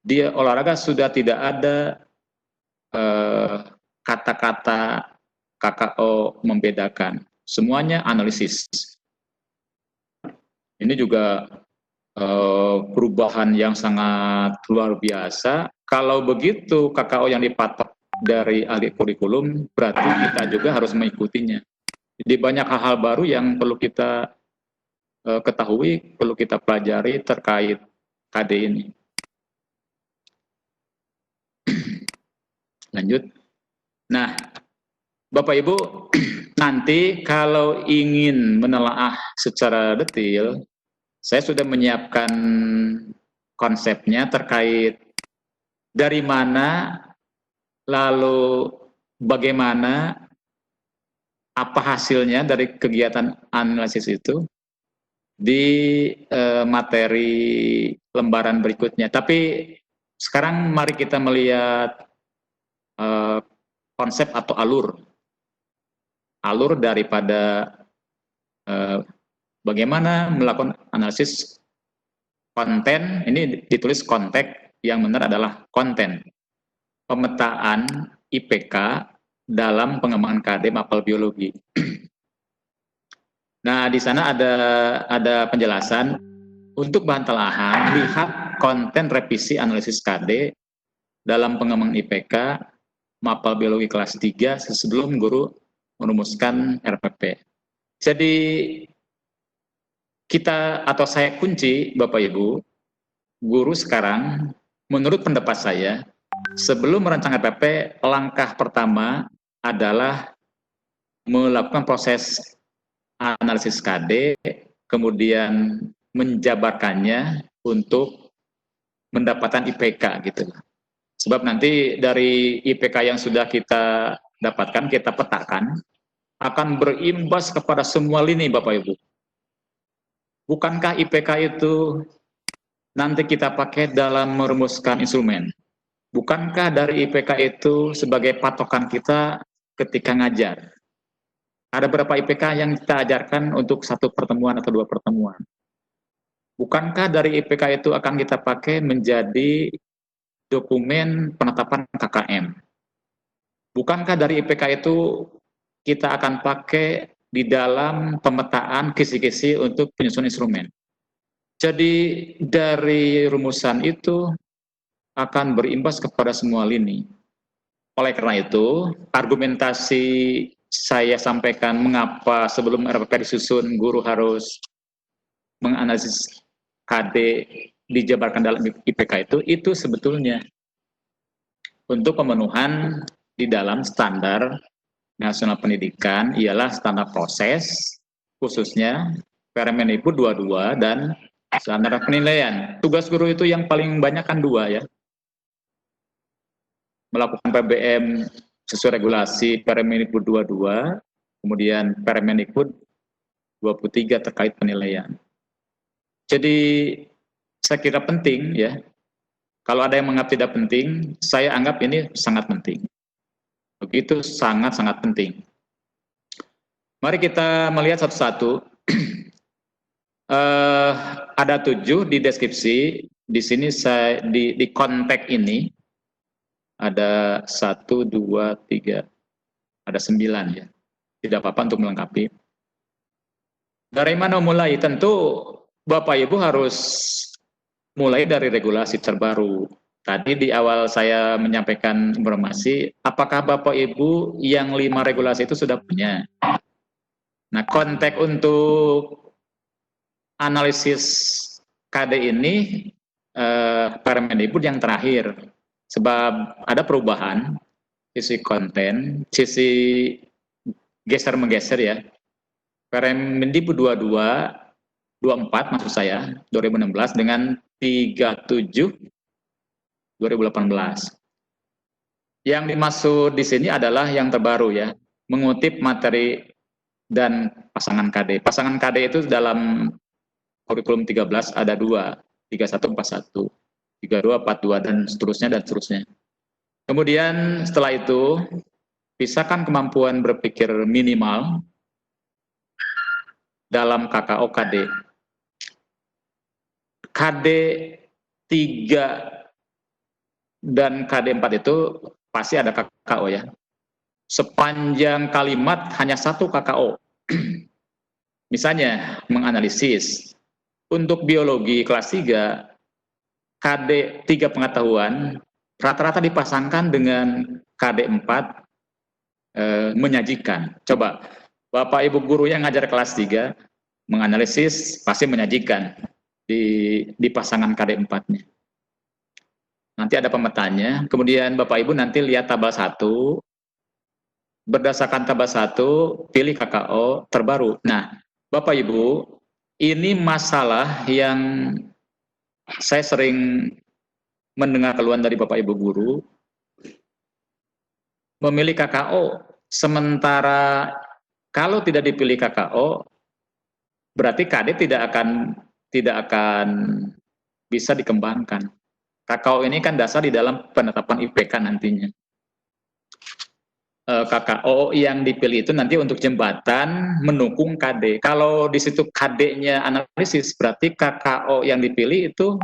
Di olahraga sudah tidak ada kata-kata KKO membedakan. Semuanya analisis. Ini juga perubahan yang sangat luar biasa. Kalau begitu KKO yang dipatok dari ahli kurikulum, berarti kita juga harus mengikutinya. Jadi banyak hal-hal baru yang perlu kita ketahui, perlu kita pelajari terkait KD ini. Lanjut. Nah, Bapak Ibu, nanti kalau ingin menelaah secara detail, saya sudah menyiapkan konsepnya terkait dari mana, lalu bagaimana, apa hasilnya dari kegiatan analisis itu di materi lembaran berikutnya. Tapi sekarang mari kita melihat konsep atau alur daripada bagaimana melakukan analisis konten. Ini ditulis konteks, yang benar adalah konten pemetaan IPK dalam pengembangan KD mapel biologi. Nah, di sana ada penjelasan untuk bahan telahan, lihat konten revisi analisis KD dalam pengembangan IPK mapel biologi kelas 3 sebelum guru merumuskan RPP. Jadi kita atau saya kunci Bapak Ibu, guru sekarang menurut pendapat saya sebelum merancang RPP, langkah pertama adalah melakukan proses analisis KD, kemudian menjabarkannya untuk mendapatkan IPK gitu. Sebab nanti dari IPK yang sudah kita dapatkan, kita petakan, akan berimbas kepada semua lini Bapak Ibu. Bukankah IPK itu nanti kita pakai dalam merumuskan instrumen? Bukankah dari IPK itu sebagai patokan kita ketika ngajar? Ada berapa IPK yang kita ajarkan untuk 1 pertemuan atau 2 pertemuan? Bukankah dari IPK itu akan kita pakai menjadi dokumen penetapan KKM? Bukankah dari IPK itu kita akan pakai di dalam pemetaan kisi-kisi untuk penyusunan instrumen? Jadi dari rumusan itu akan berimbas kepada semua lini. Oleh karena itu, argumentasi saya sampaikan mengapa sebelum RPP disusun guru harus menganalisis KD dijabarkan dalam IPK itu sebetulnya untuk pemenuhan di dalam standar nasional pendidikan ialah standar proses, khususnya Permendikbud 22 dan standar penilaian. Tugas guru itu yang paling banyak kan 2 ya. Melakukan PBM sesuai regulasi Permendikbud 22, kemudian Permendikbud 23 terkait penilaian. Jadi saya kira penting ya. Kalau ada yang menganggap tidak penting, saya anggap ini sangat penting. Begitu sangat-sangat penting. Mari kita melihat satu-satu. Ada 7 di deskripsi. Di sini saya di konteks ini ada 1, 2, 3, ada 9 ya. Tidak apa-apa untuk melengkapi. Dari mana mulai? Tentu Bapak Ibu harus mulai dari regulasi terbaru. Tadi di awal saya menyampaikan informasi, apakah Bapak Ibu yang 5 regulasi itu sudah punya? Nah, konteks untuk analisis KD ini Permendikbud yang terakhir, sebab ada perubahan sisi konten, sisi geser-menggeser ya. Permendikbud 24 maksud saya 2016 dengan 37 2018. Yang dimaksud di sini adalah yang terbaru ya, mengutip materi dan pasangan KD. Pasangan KD itu dalam kurikulum 13 ada 2, 3141, 3242 dan seterusnya. Kemudian setelah itu pisahkan kemampuan berpikir minimal dalam KKO KD. KD 3 dan KD 4 itu pasti ada KKO ya. Sepanjang kalimat hanya 1 KKO. Misalnya menganalisis. Untuk biologi kelas 3, KD 3 pengetahuan rata-rata dipasangkan dengan KD 4 menyajikan. Coba Bapak Ibu guru yang ngajar kelas 3 menganalisis pasti menyajikan di pasangan KD 4-nya. Nanti ada pemetanya, kemudian Bapak Ibu nanti lihat tabel 1, berdasarkan tabel 1, pilih KKO terbaru. Nah, Bapak Ibu, ini masalah yang saya sering mendengar keluhan dari Bapak Ibu guru, memilih KKO, sementara kalau tidak dipilih KKO, berarti KD tidak akan bisa dikembangkan. KKO ini kan dasar di dalam penetapan IPK nantinya. KKO yang dipilih itu nanti untuk jembatan mendukung KD. Kalau di situ KD-nya analisis, berarti KKO yang dipilih itu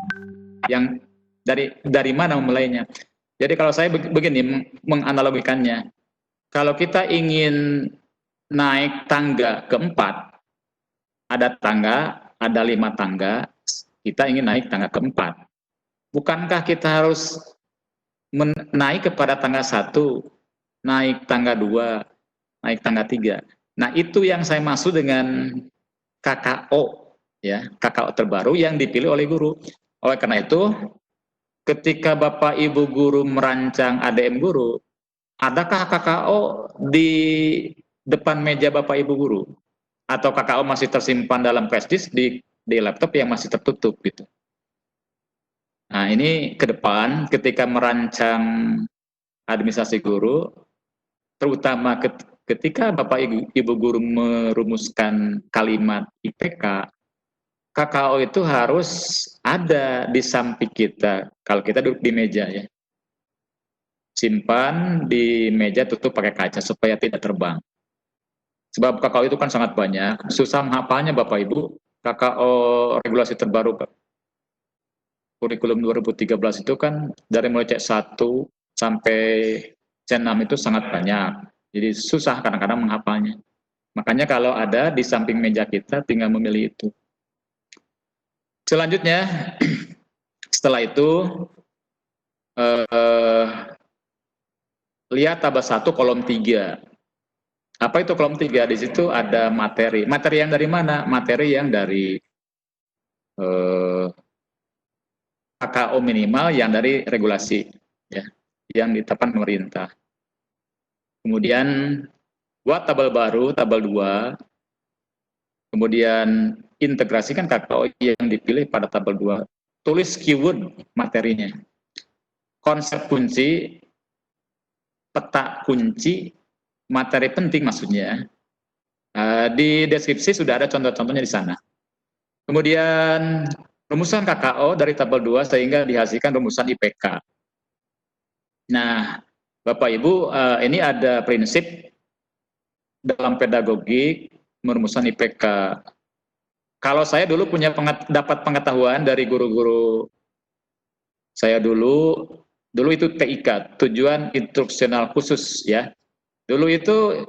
yang dari mana mulainya. Jadi kalau saya begini menganalogikannya, kalau kita ingin naik tangga keempat, ada 5 tangga, kita ingin naik tangga keempat. Bukankah kita harus naik kepada tangga 1, naik tangga 2, naik tangga 3. Nah, itu yang saya maksud dengan KKO, ya, KKO terbaru yang dipilih oleh guru. Oleh karena itu, ketika Bapak Ibu guru merancang ADM guru, adakah KKO di depan meja Bapak Ibu guru? Atau KKO masih tersimpan dalam flash disk di laptop yang masih tertutup gitu? Nah, ini ke depan ketika merancang administrasi guru, terutama ketika Bapak Ibu guru merumuskan kalimat IPK, KKO itu harus ada di samping kita kalau kita duduk di meja ya. Simpan di meja, tutup pakai kaca supaya tidak terbang. Sebab KKO itu kan sangat banyak, susah menghafalnya Bapak Ibu. KKO regulasi terbaru kurikulum 2013 itu kan dari mulai C1 sampai C6 itu sangat banyak. Jadi susah kadang-kadang menghafalnya. Makanya kalau ada di samping meja kita tinggal memilih itu. Selanjutnya, setelah itu lihat tabel 1 kolom 3. Apa itu kolom 3? Di situ ada materi. Materi yang dari mana? Materi yang dari KKO minimal yang dari regulasi, ya, yang ditetapkan pemerintah. Kemudian buat tabel baru, tabel 2, kemudian integrasikan KKO yang dipilih pada tabel 2. Tulis keyword materinya. Konsep kunci, peta kunci, materi penting maksudnya. Di deskripsi sudah ada contoh-contohnya di sana. Kemudian rumusan KKO dari tabel 2 sehingga dihasilkan rumusan IPK. Nah, Bapak Ibu, ini ada prinsip dalam pedagogik merumusan IPK. Kalau saya dulu dapat pengetahuan dari guru-guru saya dulu itu TIK, tujuan instruksional khusus, ya. Dulu itu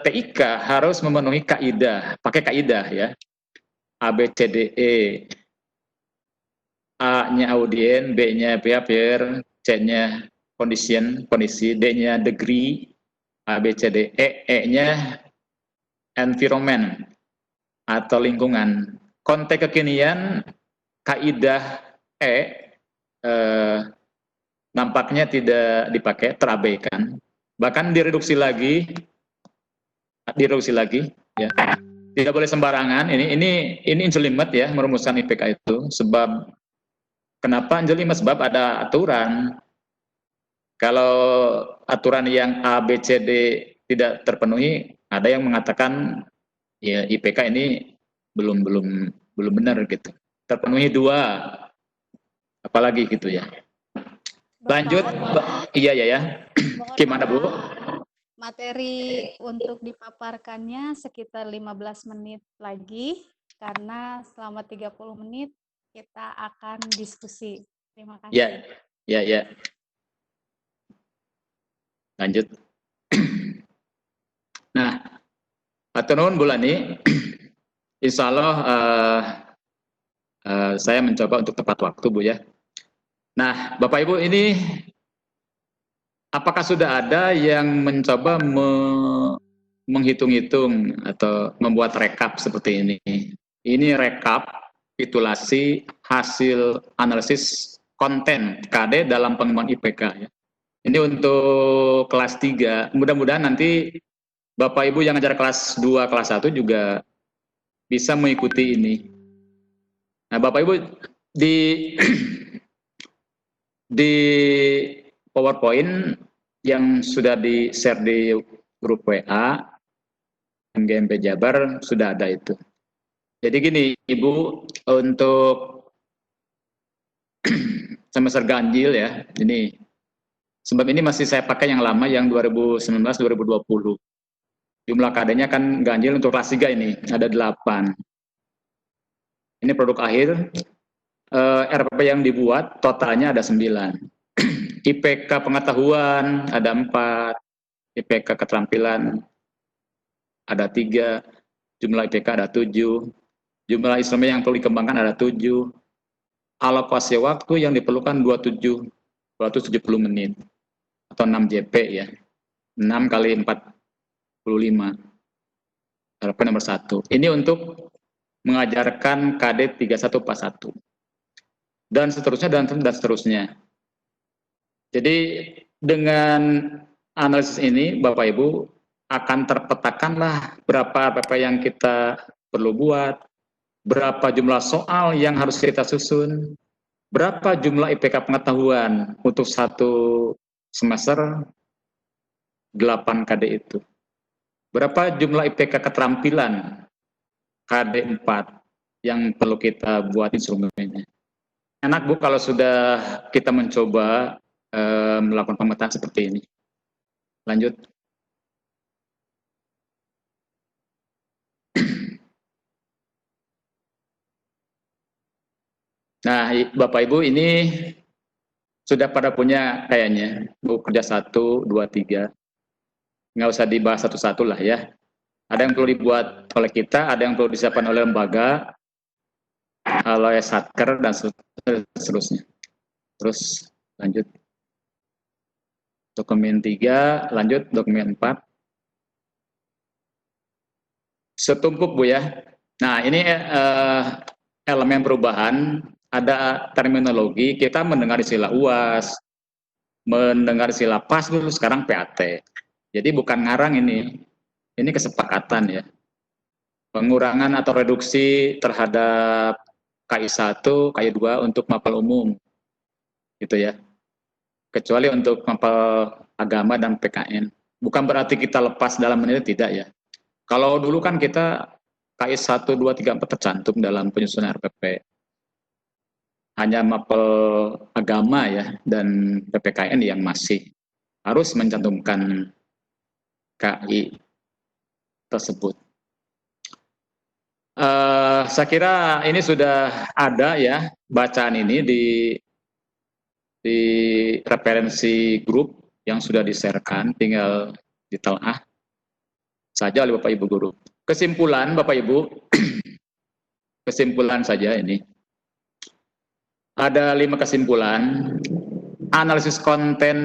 TIK harus memenuhi kaidah, pakai kaidah, ya. A, B, C, D, E. A-nya audien, B-nya behavior, C-nya kondisi, D-nya degree, A, B, C, D, E-nya environment atau lingkungan. Konteks kekinian, kaidah nampaknya tidak dipakai, terabaikan. Bahkan direduksi lagi, ya. Tidak boleh sembarangan. Ini jelimet, ya, merumuskan IPK itu. Sebab kenapa jelimet? Sebab ada aturan. Kalau aturan yang A, B, C, D tidak terpenuhi, ada yang mengatakan ya IPK ini belum benar gitu. Terpenuhi 2, apalagi gitu, ya. Lanjut, iya ya. Gimana, Bu? Materi untuk dipaparkannya sekitar 15 menit lagi, karena selama 30 menit kita akan diskusi. Terima kasih. Ya. Lanjut. Nah, atur nuhun Bu Lani. Insya Allah saya mencoba untuk tepat waktu, Bu, ya. Nah, Bapak Ibu, ini apakah sudah ada yang mencoba menghitung-hitung atau membuat rekap seperti ini? Ini rekapitulasi hasil analisis konten KD dalam pengembangan IPK, ya. Ini untuk kelas 3. Mudah-mudahan nanti Bapak Ibu yang ngajar kelas 2, kelas 1 juga bisa mengikuti ini. Nah, Bapak Ibu, di PowerPoint yang sudah di-share di grup WA MGMP Jabar sudah ada itu. Jadi gini, Ibu, untuk semester ganjil, ya, ini sebab ini masih saya pakai yang lama, yang 2019-2020. Jumlah KD-nya kan ganjil untuk kelas 3 ini, ada 8. Ini produk akhir. RPP yang dibuat totalnya ada 9. IPK pengetahuan ada 4, IPK keterampilan ada 3, jumlah IPK ada 7, jumlah instrumen yang perlu dikembangkan ada 7, alokasi waktu yang diperlukan 270 menit atau 6 JP, ya. 6 kali 45. RPP nomor 1. Ini untuk mengajarkan KD 3141. Dan seterusnya, dan seterusnya. Jadi dengan analisis ini, Bapak Ibu, akan terpetakanlah berapa RPP yang kita perlu buat, berapa jumlah soal yang harus kita susun, berapa jumlah IPK pengetahuan untuk 1 semester 8 KD itu. Berapa jumlah IPK keterampilan KD 4 yang perlu kita buat instrumennya. Enak, Bu, kalau sudah kita mencoba melakukan pemetaan seperti ini. Lanjut. Nah, Bapak Ibu, ini sudah pada punya kayaknya buku kerja 1, 2, 3. Nggak usah dibahas satu-satu lah ya. Ada yang perlu dibuat oleh kita, ada yang perlu disiapkan oleh lembaga, oleh satker, dan seterusnya. Terus lanjut. Dokumen 3, lanjut dokumen 4. Setumpuk Bu ya. Nah ini elemen perubahan, ada terminologi, kita mendengar istilah UAS, mendengar istilah PAS dulu, sekarang PAT. Jadi bukan ngarang ini kesepakatan ya. Pengurangan atau reduksi terhadap KI1, KI2 untuk mapel umum. Gitu ya. Kecuali untuk mapel agama dan PKN. Bukan berarti kita lepas dalam menilai, tidak ya. Kalau dulu kan kita KI1, 2, 3, 4 tercantum dalam penyusunan RPP. Hanya mapel agama ya dan PPKN yang masih harus mencantumkan KI tersebut. Saya kira ini sudah ada ya bacaan ini di referensi grup yang sudah di-sharekan, tinggal ditelaah saja oleh Bapak Ibu guru. Kesimpulan Bapak Ibu, kesimpulan saja ini. Ada 5 kesimpulan. Analisis konten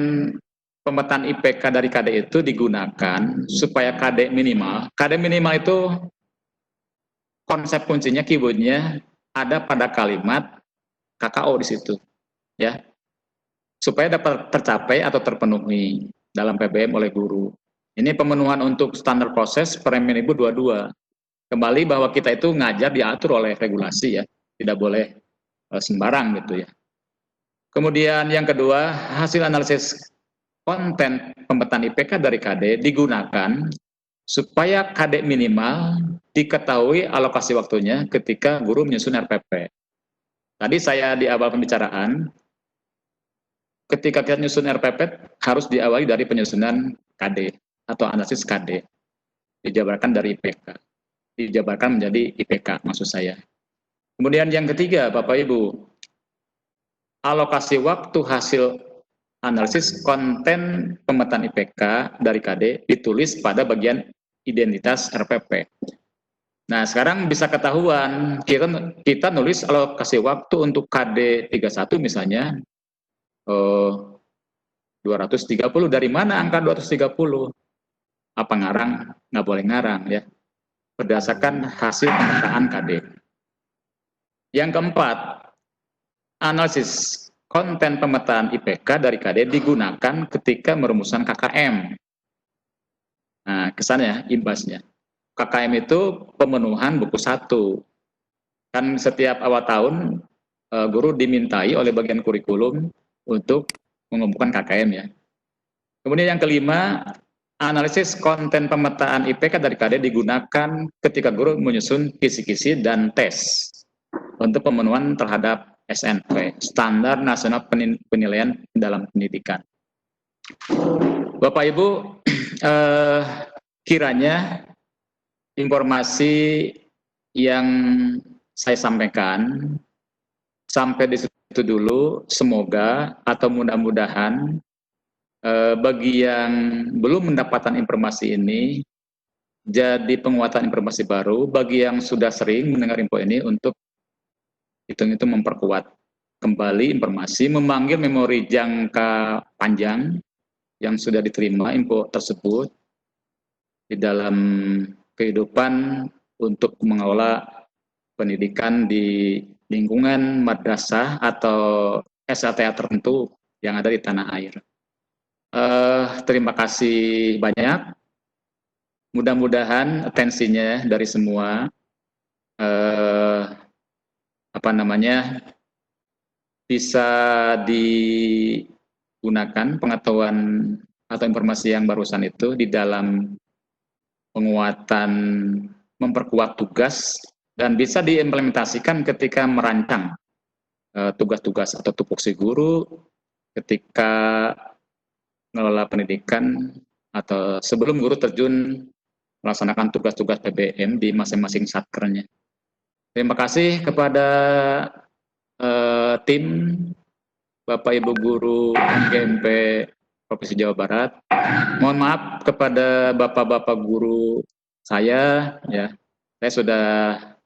pemetaan IPK dari KD itu digunakan supaya KD minimal. KD minimal itu konsep kuncinya, keywordnya ada pada kalimat KKO di situ, ya, supaya dapat tercapai atau terpenuhi dalam PBM oleh guru. Ini pemenuhan untuk standar proses Permendikbud 22. Kembali bahwa kita itu ngajar diatur oleh regulasi ya, tidak boleh sembarang gitu ya. Kemudian yang kedua, hasil analisis konten pemetaan IPK dari KD digunakan supaya KD minimal diketahui alokasi waktunya ketika guru menyusun RPP. Tadi saya di awal pembicaraan, ketika kita menyusun RPP harus diawali dari penyusunan KD atau analisis KD, dijabarkan dari IPK, dijabarkan menjadi IPK maksud saya. Kemudian yang ketiga, Bapak Ibu, alokasi waktu hasil analisis konten pemetaan IPK dari KD ditulis pada bagian identitas RPP. Nah, sekarang bisa ketahuan, kita nulis alokasi waktu untuk KD 31 misalnya 230. Dari mana angka 230? Apa ngarang? Nggak boleh ngarang ya. Berdasarkan hasil pemetaan KD. Yang keempat, analisis konten pemetaan IPK dari KD digunakan ketika merumuskan KKM. Nah, kesannya, imbasnya. KKM itu pemenuhan buku 1. Kan setiap awal tahun, guru dimintai oleh bagian kurikulum untuk mengumpulkan KKM ya. Kemudian yang kelima, analisis konten pemetaan IPK dari KD digunakan ketika guru menyusun kisi-kisi dan tes untuk pemenuhan terhadap SNP, Standar Nasional Penilaian dalam Pendidikan. Bapak Ibu, kiranya informasi yang saya sampaikan sampai di situ dulu, semoga atau mudah-mudahan bagi yang belum mendapatkan informasi ini jadi penguatan informasi baru, bagi yang sudah sering mendengar info ini untuk hitung-hitung memperkuat kembali informasi, memanggil memori jangka panjang yang sudah diterima info tersebut di dalam kehidupan untuk mengelola pendidikan di lingkungan madrasah atau SLTA tertentu yang ada di tanah air. Terima kasih banyak. Mudah-mudahan atensinya dari semua bisa digunakan pengetahuan atau informasi yang barusan itu di dalam penguatan memperkuat tugas dan bisa diimplementasikan ketika merancang tugas-tugas atau tupoksi guru ketika mengelola pendidikan atau sebelum guru terjun melaksanakan tugas-tugas PBM di masing-masing satkernya. Terima kasih kepada tim Bapak Ibu guru GMP Provinsi Jawa Barat. Mohon maaf kepada bapak-bapak guru saya, ya. Saya sudah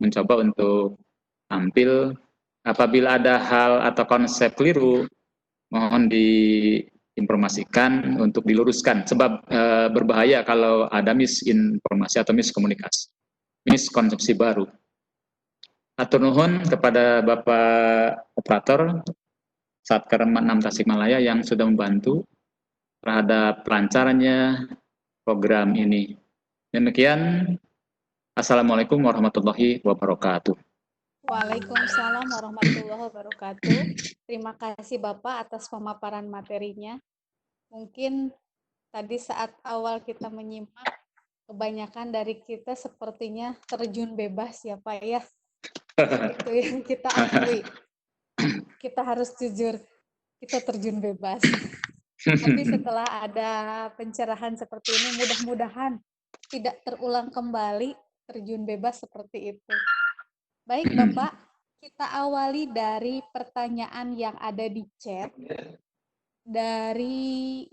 mencoba untuk tampil. Apabila ada hal atau konsep keliru, mohon diinformasikan untuk diluruskan. Sebab berbahaya kalau ada misinformasi atau miskomunikasi, miskonsepsi baru. Atur nuhun kepada Bapak Operator Satker 6 Tasikmalaya yang sudah membantu terhadap lancarnya program ini. Demikian, Assalamualaikum warahmatullahi wabarakatuh. Waalaikumsalam warahmatullahi wabarakatuh. Terima kasih Bapak atas pemaparan materinya. Mungkin tadi saat awal kita menyimak, kebanyakan dari kita sepertinya terjun bebas ya Pak ya. Itu yang kita akui. Kita harus jujur, kita terjun bebas. Tapi setelah ada pencerahan seperti ini, mudah-mudahan tidak terulang kembali terjun bebas seperti itu. Baik Bapak, kita awali dari pertanyaan yang ada di chat dari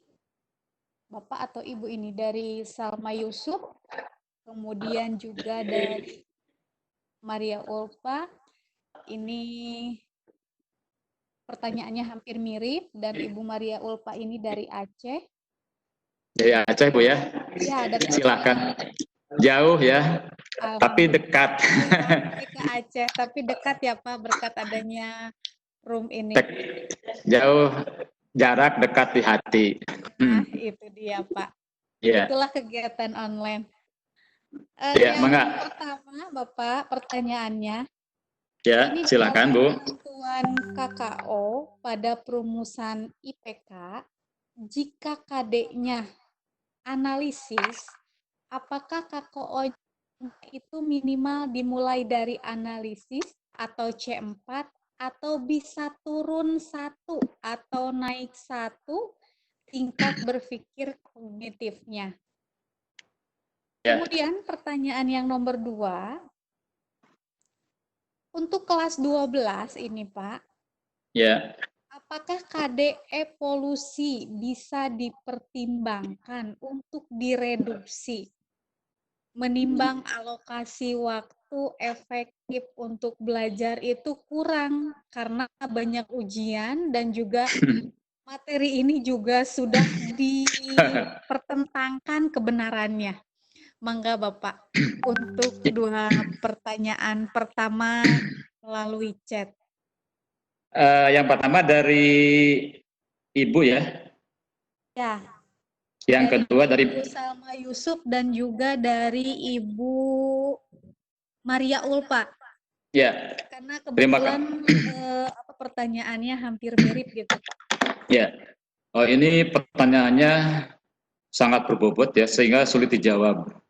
Bapak atau Ibu ini, dari Salma Yusuf, kemudian juga dari Maria Ulfa. Ini pertanyaannya hampir mirip, dan Ibu Maria Ulfa ini dari Aceh. Dari Aceh, Bu ya? Ya, dari silakan. Jauh ya, tapi dekat. Ke Aceh, tapi dekat ya Pak, berkat adanya room ini. Jauh, jarak dekat di hati. Nah, itu dia Pak. Yeah. Itulah kegiatan online. Ya, yang pertama Bapak, pertanyaannya. Ya, ini silakan Bu. Ketentuan KKO pada perumusan IPK, jika KD-nya analisis, apakah KKO itu minimal dimulai dari analisis atau C4, atau bisa turun 1 atau naik 1 tingkat berpikir kognitifnya? Ya. Kemudian pertanyaan yang nomor 2, untuk kelas 12 ini Pak, ya. Apakah KDE polusi bisa dipertimbangkan untuk direduksi? Menimbang alokasi waktu efektif untuk belajar itu kurang karena banyak ujian, dan juga materi ini juga sudah dipertentangkan kebenarannya. Mangga Bapak, untuk 2 pertanyaan pertama melalui chat. Yang pertama dari Ibu ya. Ya. Yang kedua dari Ibu Salma Yusuf dan juga dari Ibu Maria Ulfa. Ya. Karena kebetulan pertanyaannya hampir mirip gitu Pak. Ya. Oh, ini pertanyaannya sangat berbobot ya, sehingga sulit dijawab.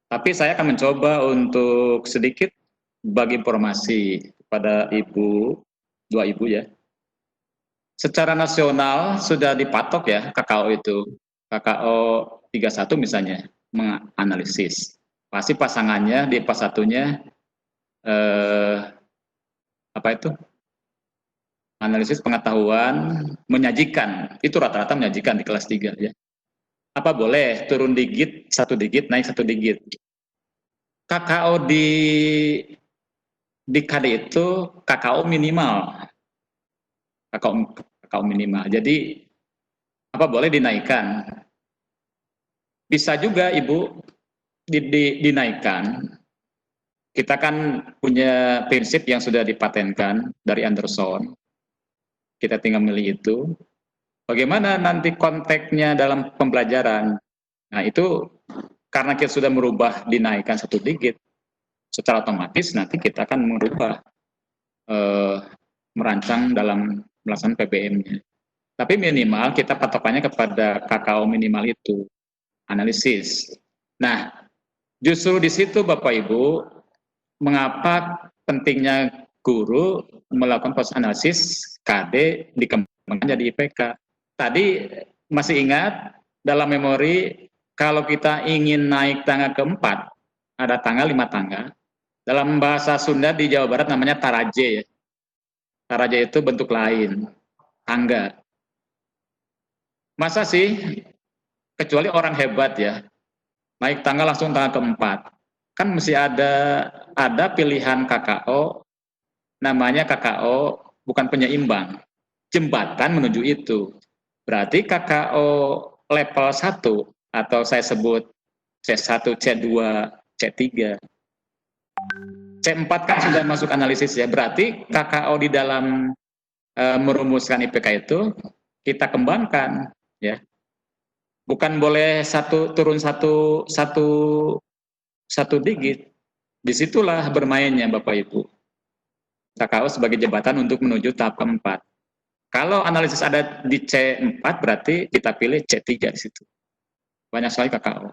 Tapi saya akan mencoba untuk sedikit bagi informasi kepada Ibu, 2 Ibu ya. Secara nasional sudah dipatok ya KKO itu. KKO 31 misalnya menganalisis. Pasti pasangannya di pas satunya apa itu? Analisis pengetahuan menyajikan. Itu rata-rata menyajikan di kelas 3 ya. Apa boleh turun digit, 1 digit, naik 1 digit. KKO di KD itu KKO minimal. KKO minimal. Jadi apa boleh dinaikkan? Bisa juga Ibu dinaikkan. Kita kan punya prinsip yang sudah dipatenkan dari Anderson. Kita tinggal milih itu. Bagaimana nanti konteksnya dalam pembelajaran? Nah, itu karena kita sudah merubah dinaikkan 1 digit, secara otomatis nanti kita akan merubah merancang dalam pelaksanaan PBM-nya. Tapi minimal kita patokannya kepada KKO minimal itu, analisis. Nah, justru di situ Bapak Ibu, mengapa pentingnya guru melakukan proses analisis KD dikembangkan jadi IPK. Tadi masih ingat dalam memori, kalau kita ingin naik tangga keempat, ada tangga 5 tangga. Dalam bahasa Sunda di Jawa Barat namanya taraje ya. Taraje itu bentuk lain. tangga. Masa sih, kecuali orang hebat ya, naik tangga langsung tangga keempat. Kan mesti ada pilihan KKO, namanya KKO bukan penyeimbang, jembatan menuju itu. Berarti KKO level 1 atau saya sebut C1, C2, C3. C4 kan sudah masuk analisis ya. Berarti KKO di dalam merumuskan IPK itu kita kembangkan ya. Bukan boleh turun satu digit. Disitulah bermainnya Bapak Ibu. KKO sebagai jembatan untuk menuju tahap keempat. Kalau analisis ada di C4 berarti kita pilih C3 di situ. Banyak sekali KKO.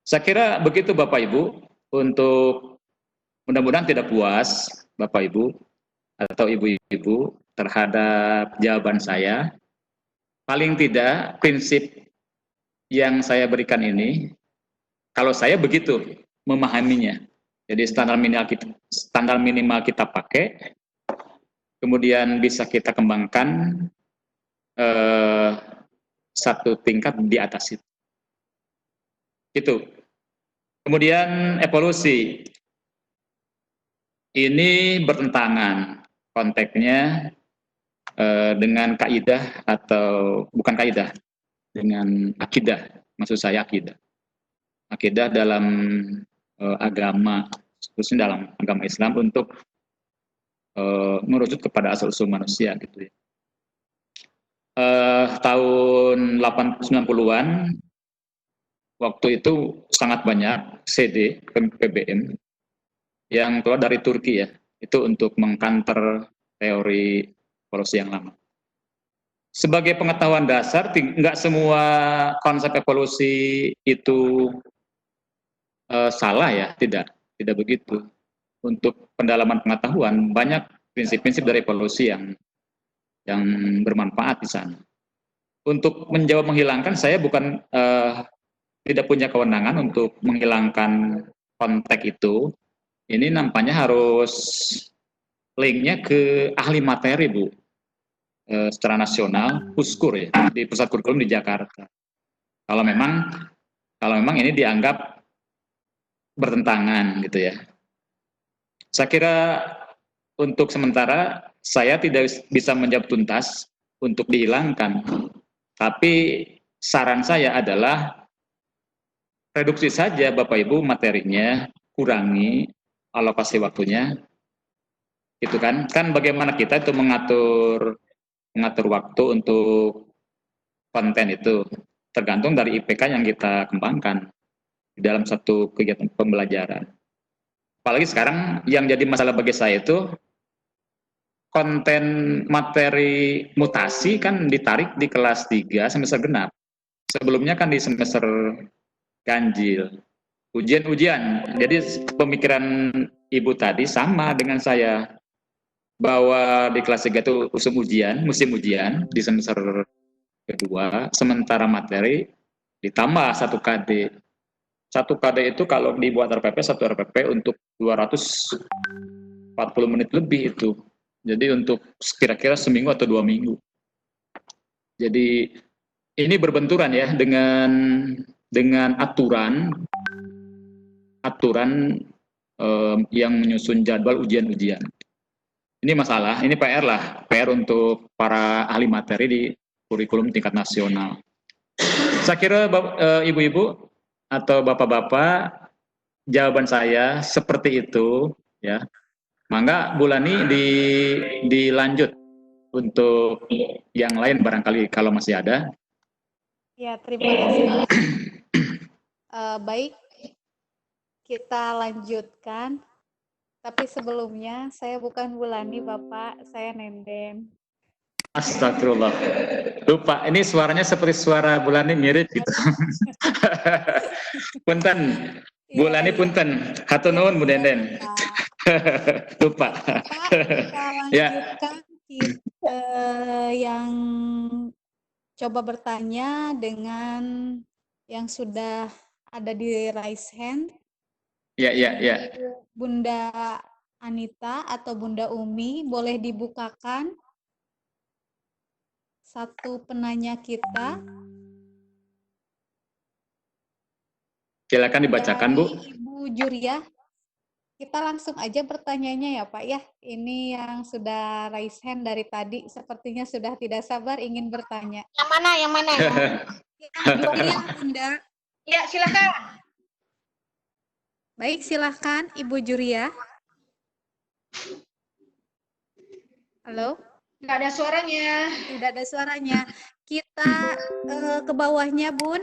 Saya kira begitu Bapak Ibu, untuk mudah-mudahan tidak puas Bapak Ibu atau Ibu-ibu terhadap jawaban saya. Paling tidak prinsip yang saya berikan ini, kalau saya begitu memahaminya. Jadi standar minimal kita pakai, kemudian bisa kita kembangkan satu tingkat di atas itu. Itu. Kemudian evolusi. Ini bertentangan konteksnya dengan kaidah atau bukan kaidah, dengan akidah. Maksud saya akidah. Akidah dalam agama, khususnya dalam agama Islam untuk merujuk kepada asal-usul manusia gitu ya. Tahun 90-an waktu itu sangat banyak CD PBM yang keluar dari Turki ya, itu untuk mengkanter teori evolusi yang lama. Sebagai pengetahuan dasar, nggak semua konsep evolusi itu salah ya, tidak begitu. Untuk pendalaman pengetahuan banyak prinsip-prinsip dari evolusi yang bermanfaat di sana. Untuk menjawab menghilangkan, saya bukan tidak punya kewenangan untuk menghilangkan konteks itu. Ini nampaknya harus linknya ke ahli materi Bu, secara nasional, Puskur ya, di pusat kurikulum di Jakarta. Kalau memang ini dianggap bertentangan gitu ya. Saya kira untuk sementara saya tidak bisa menjawab tuntas untuk dihilangkan. Tapi saran saya adalah reduksi saja Bapak Ibu materinya, kurangi alokasi waktunya. Itu kan bagaimana kita itu mengatur waktu untuk konten itu tergantung dari IPK yang kita kembangkan di dalam satu kegiatan pembelajaran. Apalagi sekarang yang jadi masalah bagi saya itu konten materi mutasi kan ditarik di kelas 3 semester genap. Sebelumnya kan di semester ganjil. Ujian. Jadi pemikiran Ibu tadi sama dengan saya. Bahwa di kelas 3 itu musim ujian di semester kedua, sementara materi ditambah 1 KD. 1 KD itu kalau dibuat RPP, 1 RPP untuk 240 menit lebih itu. Jadi untuk kira-kira seminggu atau 2 minggu. Jadi ini berbenturan ya dengan aturan yang menyusun jadwal ujian-ujian. Ini masalah, ini PR untuk para ahli materi di kurikulum tingkat nasional. Saya kira ibu-ibu atau bapak-bapak, jawaban saya seperti itu ya. Mangga Bu Lani dilanjut untuk yang lain barangkali kalau masih ada. Ya, terima kasih. Baik, kita lanjutkan. Tapi sebelumnya, saya bukan Bu Lani, Bapak. Saya Nenden. Astagfirullah. Lupa, ini suaranya seperti suara Bu Lani mirip gitu. Punten, Bu Lani punten. Hatur nuhun Bu Nenden. Lupa. Pak, kita lanjutkan yang coba bertanya dengan yang sudah ada di raise hand. Ya. Bunda Anita atau Bunda Umi, boleh dibukakan satu penanya kita. Silakan dibacakan, Bu. Dari Ibu Juria. Kita langsung aja pertanyaannya ya Pak ya. Ini yang sudah raise hand dari tadi, sepertinya sudah tidak sabar ingin bertanya. Yang mana? Yang mana? Yang Juria, Bunda. Ya, silakan. Baik, silahkan Ibu Juria. Halo? Tidak ada suaranya. Tidak ada suaranya. Kita ke bawahnya, Bun.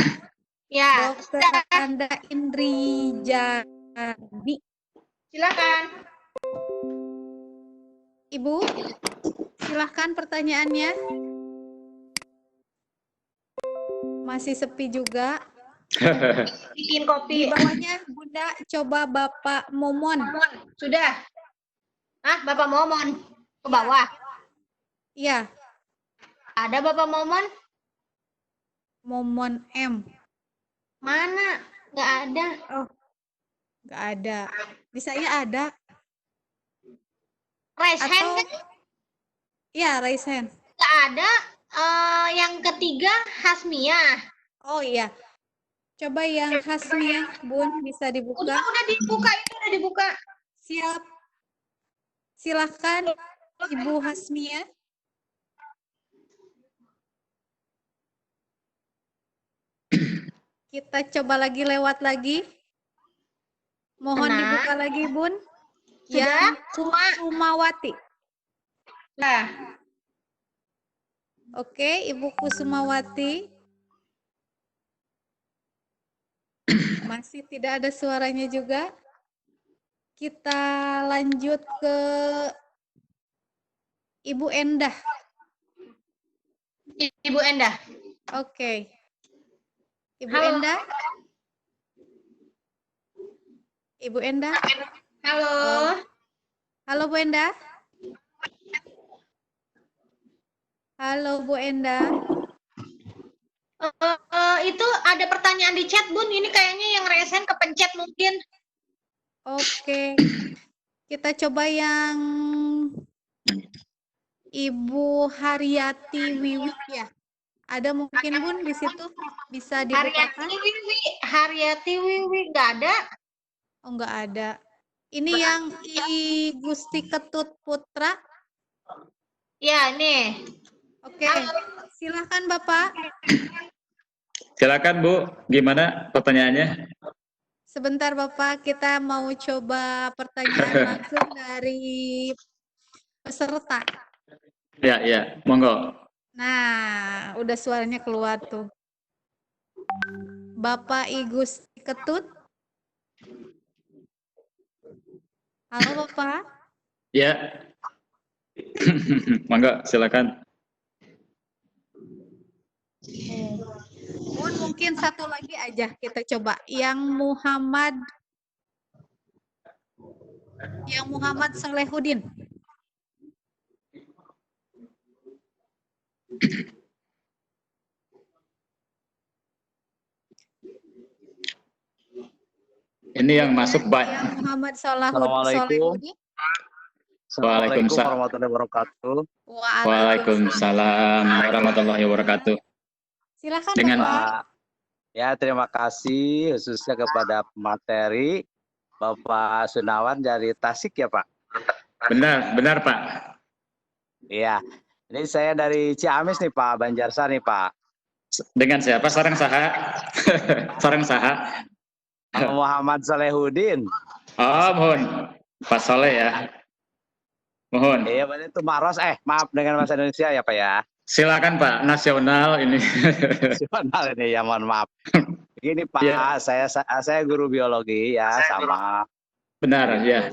Ya, Dokter Anda Indri Jadi. silakan. Ibu, silahkan pertanyaannya. Masih sepi juga. Bikin Di kopi. bawahnya, Bunda, coba Bapak Momon. Sudah. Ah, Bapak Momon. Ke bawah. Iya, Ada Bapak Momon? Momon M. Mana? Nggak ada. Oh, nggak ada. Di saya ada. Raise hand Atau, kan? ya, raise hand. Nggak ada. Yang ketiga, Hasmiyah. Oh iya. Coba yang khasnya, Bun, bisa dibuka. Udah dibuka. Itu udah dibuka. Siap. Silahkan, Ibu Hasmia. Kita coba lagi lewat lagi. Mohon Tenang. dibuka lagi, Bun. Sudah? Yang Kusumawati. Nah, Oke, Ibu Kusumawati. Masih tidak ada suaranya juga. Kita lanjut ke Ibu Endah. Ibu Endah. Oke. Ibu Halo. Endah. Ibu Endah. Halo. Halo Bu Endah. Halo Bu Endah. Itu ada pertanyaan di chat, Bun. Ini kayaknya yang raise hand kepencet mungkin. Oke. Kita coba yang Ibu Haryati Wiwi ya. Ada mungkin Bun di situ bisa dibukakan? Haryati Wiwi nggak ada. Oh, enggak ada. Ini yang I Gusti Ketut Putra. Ya, nih. Oke. Silahkan Bapak. Silakan, Bu. Gimana pertanyaannya? Sebentar Bapak, kita mau coba pertanyaan langsung dari peserta. Ya, monggo. Nah, udah suaranya keluar tuh. Bapak I Gusti Ketut. Halo Bapak. Ya. Monggo, silakan. Bun, mungkin satu lagi aja kita coba. Yang Muhammad Solehudin. Ini yang masuk Yang banyak. Muhammad Assalamualaikum. Solehudin. Assalamualaikum warahmatullahi wabarakatuh. Waalaikumsalam warahmatullahi wabarakatuh. Silakan Dengan- Bapak. Pak, ya terima kasih khususnya kepada pemateri Bapak Sunawan dari Tasik ya Pak. Benar Pak. Iya, ini saya dari Ciamis nih Pak, Banjarsari nih Pak. Dengan siapa? Sarang saha? Sarang saha? Muhammad Solehudin. Oh, mohon. Pak Soleh ya. Mohon. Iya, benar itu Maros. Maaf dengan bahasa Indonesia ya Pak ya. Silakan Pak, nasional ini. Nasional ini ya, mohon maaf. Begini Pak, Iya. saya guru biologi ya sama. Benar ya.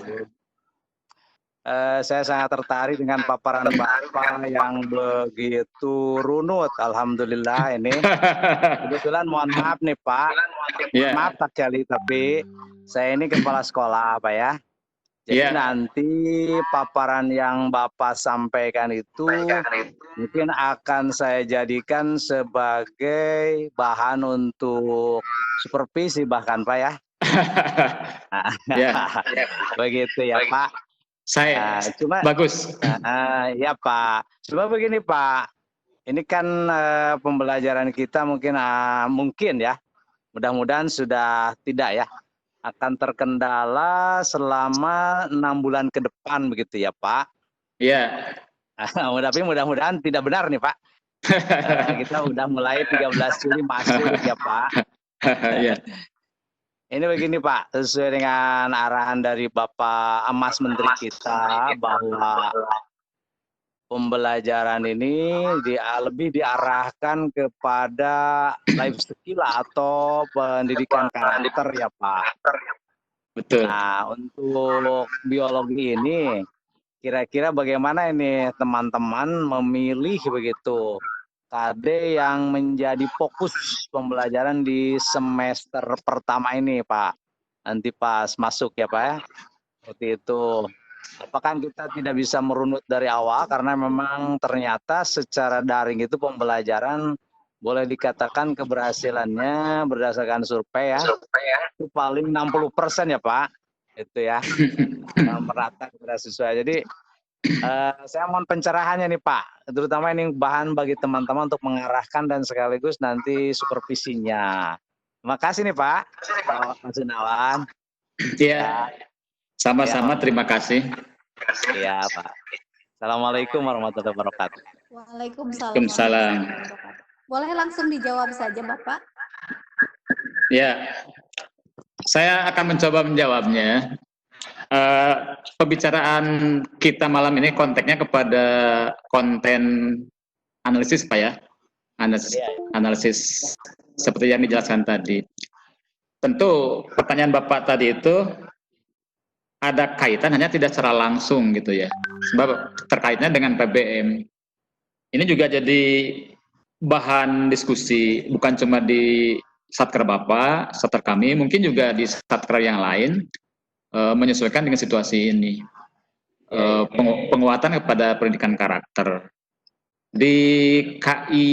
Saya sangat tertarik dengan paparan Bapak yang begitu runut. Alhamdulillah ini. Kebetulan mohon maaf nih Pak. Ya. Maaf tak kali, tapi saya ini kepala sekolah Pak ya. Jadi Iya. nanti paparan yang Bapak sampaikan itu mungkin akan saya jadikan sebagai bahan untuk supervisi bahkan Pak ya. Ya. Begitu ya Pak. Saya Cuma bagus. ya Pak. Cuma begini Pak. ini kan pembelajaran kita mungkin ya, mudah-mudahan sudah tidak ya, akan terkendala selama 6 bulan ke depan begitu ya Pak. Iya. Tapi mudah-mudahan tidak benar nih Pak. Kita udah mulai 13 Juli masuk ya Pak. Iya. Ini begini Pak, sesuai dengan arahan dari Bapak Amas Menteri kita bahwa pembelajaran ini lebih diarahkan kepada life skill atau pendidikan karakter ya Pak. Betul. Nah, untuk biologi ini, kira-kira bagaimana ini teman-teman memilih begitu KD yang menjadi fokus pembelajaran di semester pertama ini Pak? Nanti pas masuk ya Pak ya, seperti itu. Apakah kita tidak bisa merunut dari awal karena memang ternyata secara daring itu pembelajaran boleh dikatakan keberhasilannya berdasarkan survei ya, itu paling 60% ya Pak, itu ya, merata kepada siswa. Jadi saya mohon pencerahannya nih Pak, terutama ini bahan bagi teman-teman untuk mengarahkan dan sekaligus nanti supervisinya. Terima kasih nih Pak, Pak Sunawan. Iya. Sama-sama, terima kasih. Iya Pak. Assalamualaikum warahmatullahi wabarakatuh. Waalaikumsalam. Boleh langsung dijawab saja Bapak? Ya, saya akan mencoba menjawabnya. Pembicaraan kita malam ini konteksnya kepada konten analisis Pak ya. Analisis seperti yang dijelaskan tadi. Tentu pertanyaan Bapak tadi itu ada kaitan hanya tidak secara langsung gitu ya. Sebab terkaitnya dengan PBM. Ini juga jadi bahan diskusi bukan cuma di Satker Bapak, Satker kami, mungkin juga di Satker yang lain menyesuaikan dengan situasi ini. Penguatan kepada pendidikan karakter. Di KI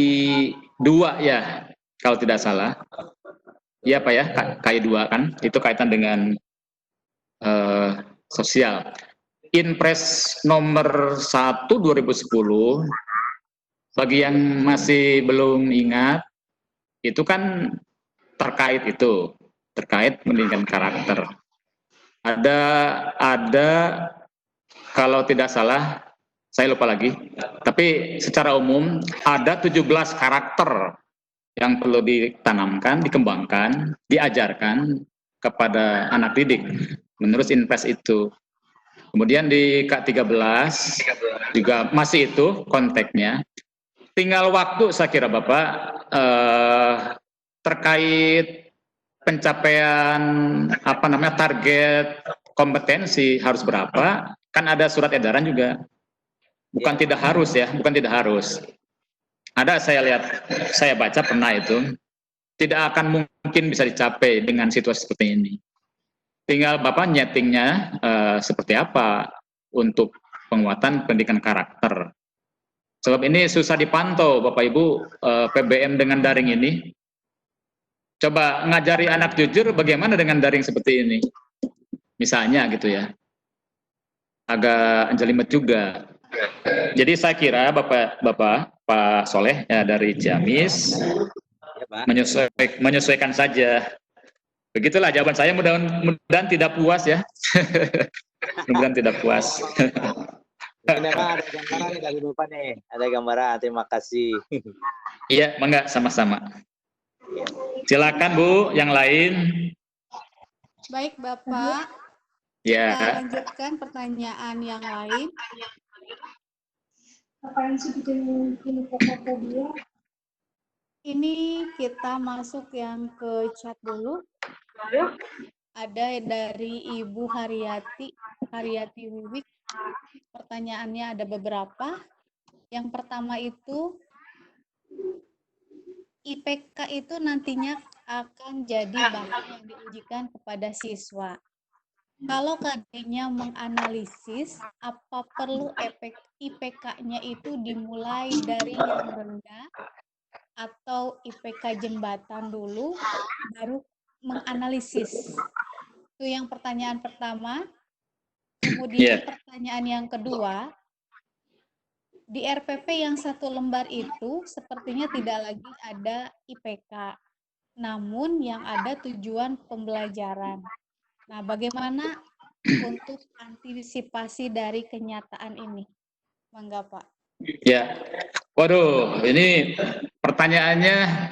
2 ya, kalau tidak salah. Iya Pak ya, KI 2 kan, itu kaitan dengan sosial. Inpres nomor 1 2010, bagi yang masih belum ingat, itu kan terkait pendidikan karakter. Ada kalau tidak salah, saya lupa lagi, tapi secara umum ada 17 karakter yang perlu ditanamkan, dikembangkan, diajarkan kepada anak didik menurut Inpres itu. Kemudian di K13 juga masih itu konteksnya. Tinggal waktu saya kira Bapak terkait pencapaian target kompetensi harus berapa, kan ada surat edaran juga. Bukan tidak harus ya, bukan tidak harus. Ada saya baca pernah itu, tidak akan mungkin bisa dicapai dengan situasi seperti ini. Tinggal Bapak nyetingnya seperti apa untuk penguatan pendidikan karakter. Sebab ini susah dipantau Bapak Ibu, PBM dengan daring ini. Coba ngajari anak jujur bagaimana dengan daring seperti ini. Misalnya gitu ya. Agak jelimet juga. Jadi saya kira Pak Soleh ya, dari Ciamis menyesuaikan saja. Begitulah jawaban saya, mudah-mudahan tidak puas ya. Mudah-mudahan tidak puas. Ada gambaran dari Bapak nih, ada gambaran, terima kasih. Iya, mangga sama-sama. Silakan Bu, yang lain. Baik Bapak, Ya. kita lanjutkan pertanyaan yang lain. Ini kita masuk yang ke chat dulu. Ada dari Ibu Haryati Wiwik. Pertanyaannya ada beberapa. Yang pertama itu, IPK itu nantinya akan jadi bahan yang diujikan kepada siswa. Kalau KD-nya menganalisis, apa perlu IPK-nya itu dimulai dari yang rendah atau IPK jembatan dulu, baru menganalisis? Itu yang pertanyaan pertama. Kemudian pertanyaan yang kedua, Di RPP yang 1 lembar itu sepertinya tidak lagi ada IPK, namun yang ada tujuan pembelajaran. Nah, bagaimana untuk antisipasi dari kenyataan ini? Mangga, Pak. Ya, waduh, ini pertanyaannya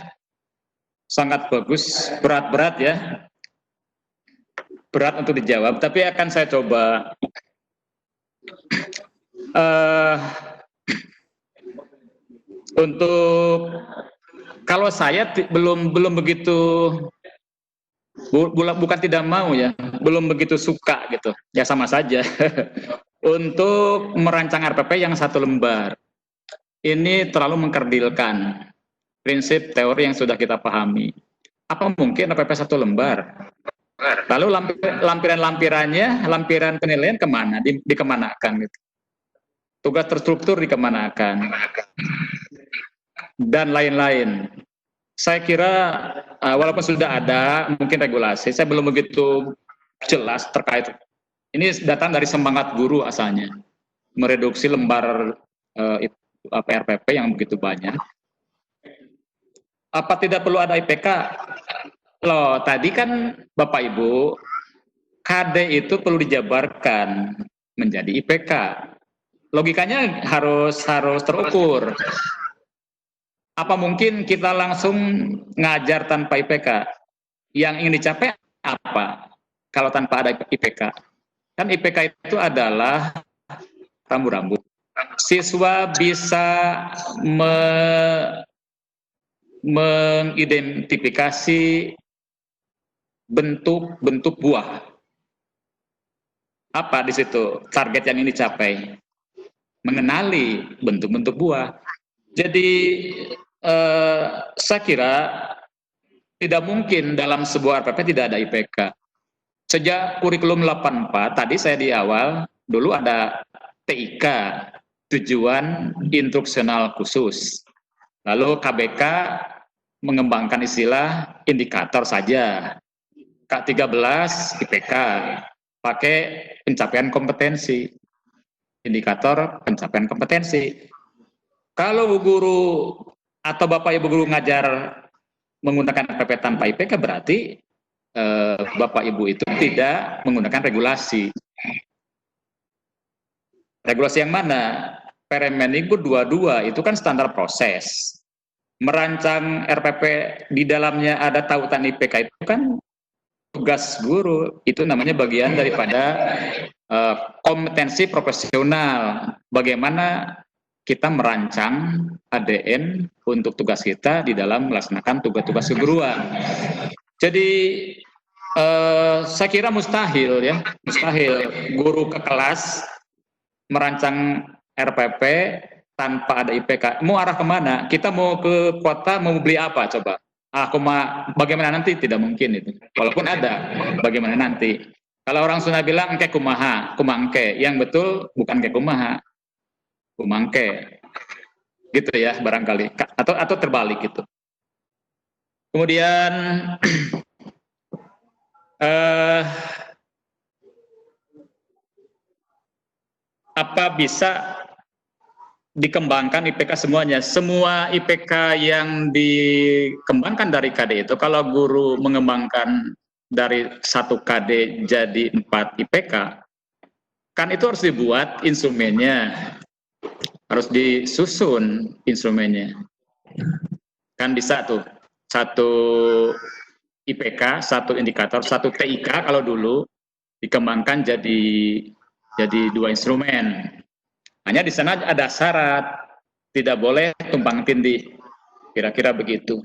sangat bagus, berat-berat ya, berat untuk dijawab, tapi akan saya coba. Untuk kalau saya belum begitu bukan tidak mau ya, belum begitu suka gitu, ya sama saja. Untuk merancang RPP yang 1 lembar, ini terlalu mengkerdilkan prinsip teori yang sudah kita pahami. Apa mungkin RPP 1 lembar? Lalu lampiran-lampirannya, lampiran penilaian kemana? Dikemanakan gitu. Tugas terstruktur dikemanakan? Dan lain-lain. Saya kira walaupun sudah ada mungkin regulasi, saya belum begitu jelas terkait. Ini datang dari semangat guru asalnya, mereduksi lembar RPP yang begitu banyak. Apa tidak perlu ada IPK? Loh, tadi kan Bapak Ibu, KD itu perlu dijabarkan menjadi IPK. Logikanya harus terukur. Apa mungkin kita langsung ngajar tanpa IPK? Yang ingin dicapai apa kalau tanpa ada IPK? Kan IPK itu adalah rambu-rambu. Siswa bisa mengidentifikasi bentuk buah. Apa di situ target yang ingin dicapai? Mengenali bentuk-bentuk buah. Jadi saya kira tidak mungkin dalam sebuah RPP tidak ada IPK. Sejak kurikulum 84, tadi saya di awal, dulu ada TIK, tujuan instruksional khusus. Lalu KBK mengembangkan istilah indikator saja. K13 IPK, pakai pencapaian kompetensi. Indikator pencapaian kompetensi. Kalau guru atau Bapak Ibu guru ngajar menggunakan RPP tanpa IPK berarti Bapak Ibu itu tidak menggunakan regulasi. Regulasi yang mana? Permendikbud 22 itu kan standar proses. Merancang RPP di dalamnya ada tautan IPK itu kan tugas guru. Itu namanya bagian daripada kompetensi profesional. Bagaimana kita merancang ADN untuk tugas kita di dalam melaksanakan tugas-tugas keguruan. Jadi saya kira mustahil ya, mustahil guru ke kelas merancang RPP tanpa ada IPK. Mau arah kemana? Kita mau ke kota, mau beli apa coba? Bagaimana nanti? Tidak mungkin itu. Walaupun ada, bagaimana nanti? Kalau orang Sunda bilang engke kumaha, kumangke. Yang betul bukan ke kumaha, kumangke. Gitu ya barangkali. Atau terbalik gitu. Kemudian apa bisa dikembangkan IPK semuanya? Semua IPK yang dikembangkan dari KD itu, kalau guru mengembangkan dari 1 KD jadi 4 IPK, kan itu harus dibuat instrumennya, harus disusun instrumennya. Kan bisa tuh, 1 IPK, 1 indikator, 1 TIK kalau dulu dikembangkan jadi 2 instrumen. Hanya di sana ada syarat, tidak boleh tumpang tindih, kira-kira begitu.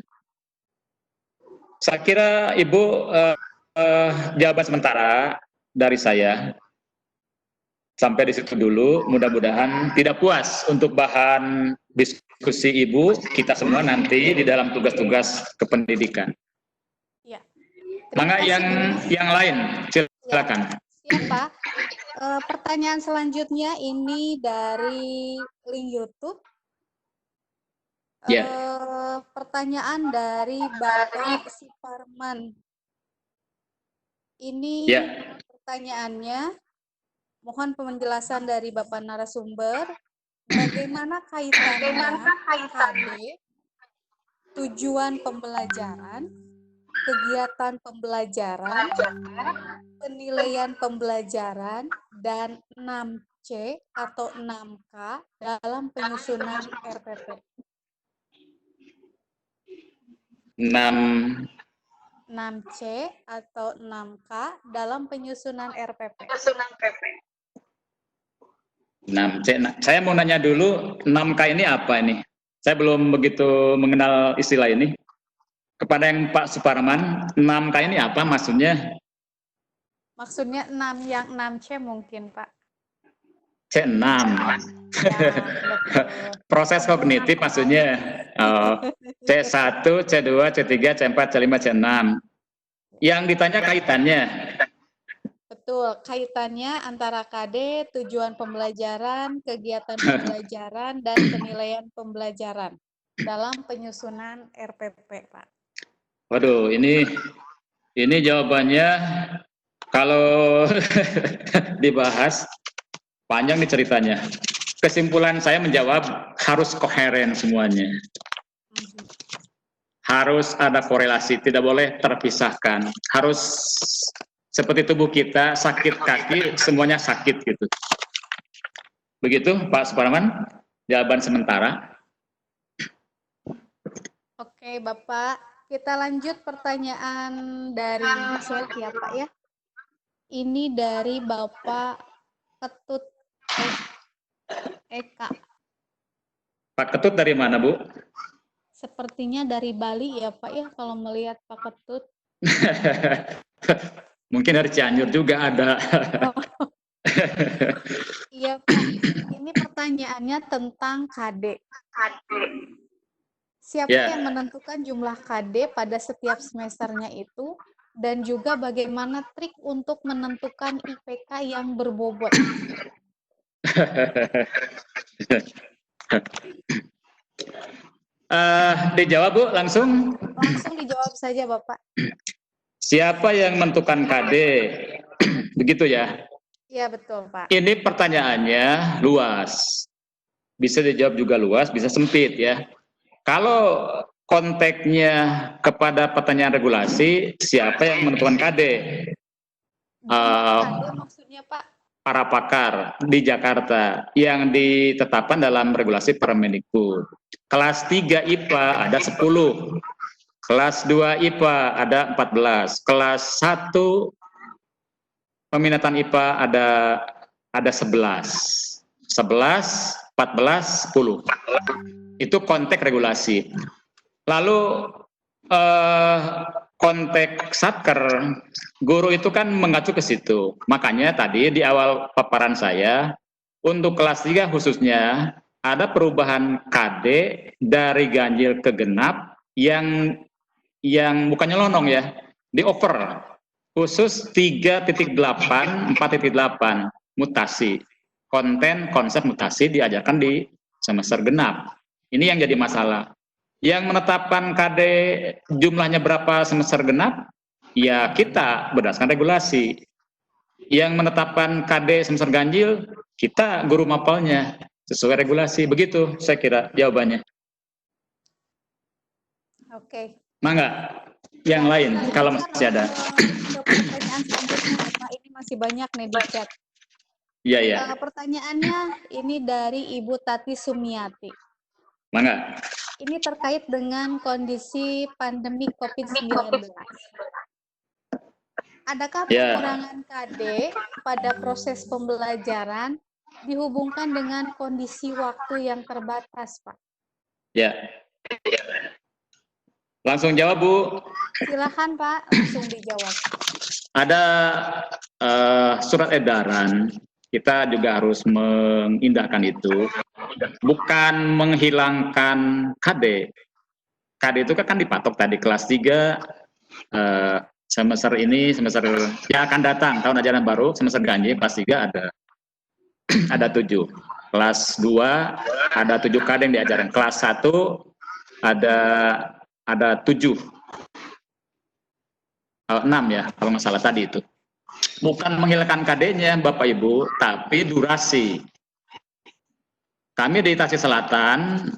Saya kira Ibu jawaban sementara dari saya sampai di situ dulu. Mudah-mudahan tidak puas untuk bahan diskusi Ibu kita semua nanti di dalam tugas-tugas kependidikan. Ya. Mangga yang lain, silakan. Siapa? Pertanyaan selanjutnya ini dari link YouTube. Pertanyaan dari Bapak Siparman. Ini pertanyaannya, mohon penjelasan dari Bapak narasumber. bagaimana kaitannya KD, tujuan pembelajaran, kegiatan pembelajaran, penilaian pembelajaran, dan 6C atau 6K dalam penyusunan RPP? 6C atau 6K dalam penyusunan RPP. 6C. Saya mau nanya dulu, 6K ini apa ini? Saya belum begitu mengenal istilah ini. Kepada yang Pak Suparman, 6K ini apa maksudnya? Maksudnya 6 yang 6C mungkin, Pak. C6. Ya, betul. Proses kognitif maksudnya. C1, C2, C3, C4, C5, C6. Yang ditanya kaitannya. Betul, kaitannya antara KD, tujuan pembelajaran, kegiatan pembelajaran, dan penilaian pembelajaran dalam penyusunan RPP, Pak. Waduh, ini jawabannya kalau dibahas panjang nih ceritanya. Kesimpulan saya menjawab harus koheren semuanya. Harus ada korelasi, tidak boleh terpisahkan. Harus seperti tubuh kita, sakit kaki, semuanya sakit gitu. Begitu Pak Suparman, jawaban sementara. Oke, Bapak. Kita lanjut pertanyaan dari chat ya, Pak ya. Ini dari Bapak Ketut Eka. Pak Ketut dari mana, Bu? Sepertinya dari Bali ya, Pak ya, kalau melihat Pak Ketut. Mungkin dari Cianjur juga ada. Iya, Pak. Ini pertanyaannya tentang KD. Siapa yang menentukan jumlah KD pada setiap semesternya itu, dan juga bagaimana trik untuk menentukan IPK yang berbobot? Dijawab, Bu, langsung? Langsung dijawab saja, Bapak. Siapa yang menentukan KD? Begitu ya? Iya, betul, Pak. Ini pertanyaannya luas. Bisa dijawab juga luas, bisa sempit ya. Kalau konteksnya kepada pertanyaan regulasi, siapa yang menentukan KD? KD maksudnya, Pak? Para pakar di Jakarta yang ditetapkan dalam regulasi Permendikbud. Kelas 3 IPA ada 10. Kelas 2 IPA ada 14. Kelas 1 peminatan IPA ada 11. 11, 14, 10. Itu konteks regulasi. Lalu konteks satker, guru itu kan mengacu ke situ. Makanya tadi di awal paparan saya, untuk kelas 3 khususnya, ada perubahan KD dari ganjil ke genap yang bukannya lonong ya, di over. Khusus 3.8, 4.8, mutasi. Konten, konsep mutasi diajarkan di semester genap. Ini yang jadi masalah. Yang menetapkan KD jumlahnya berapa semester genap, ya kita berdasarkan regulasi. Yang menetapkan KD semester ganjil, kita guru mapelnya sesuai regulasi. Begitu saya kira jawabannya. Oke. Mangga, yang lain kalau masih ada. Pertanyaan selanjutnya, Pak, ini masih banyak nih di chat. Iya, iya. Pertanyaannya ini dari Ibu Tati Sumiati. Mangga. Ini terkait dengan kondisi pandemi COVID-19. Adakah pengurangan KD pada proses pembelajaran dihubungkan dengan kondisi waktu yang terbatas, Pak? Ya. Langsung jawab, Bu. Silakan, Pak, langsung dijawab. Ada surat edaran, kita juga harus mengindahkan itu. Bukan menghilangkan KD. KD itu kan dipatok tadi kelas 3 semester ini, semester yang akan datang tahun ajaran baru, semester ganjil kelas 3 ada 7. Kelas 2 ada 7 KD yang diajarkan. Kelas 1 ada 7. 6 ya, kalau nggak salah tadi itu. Bukan menghilangkan KD-nya Bapak Ibu, tapi durasi. kami di Tasik Selatan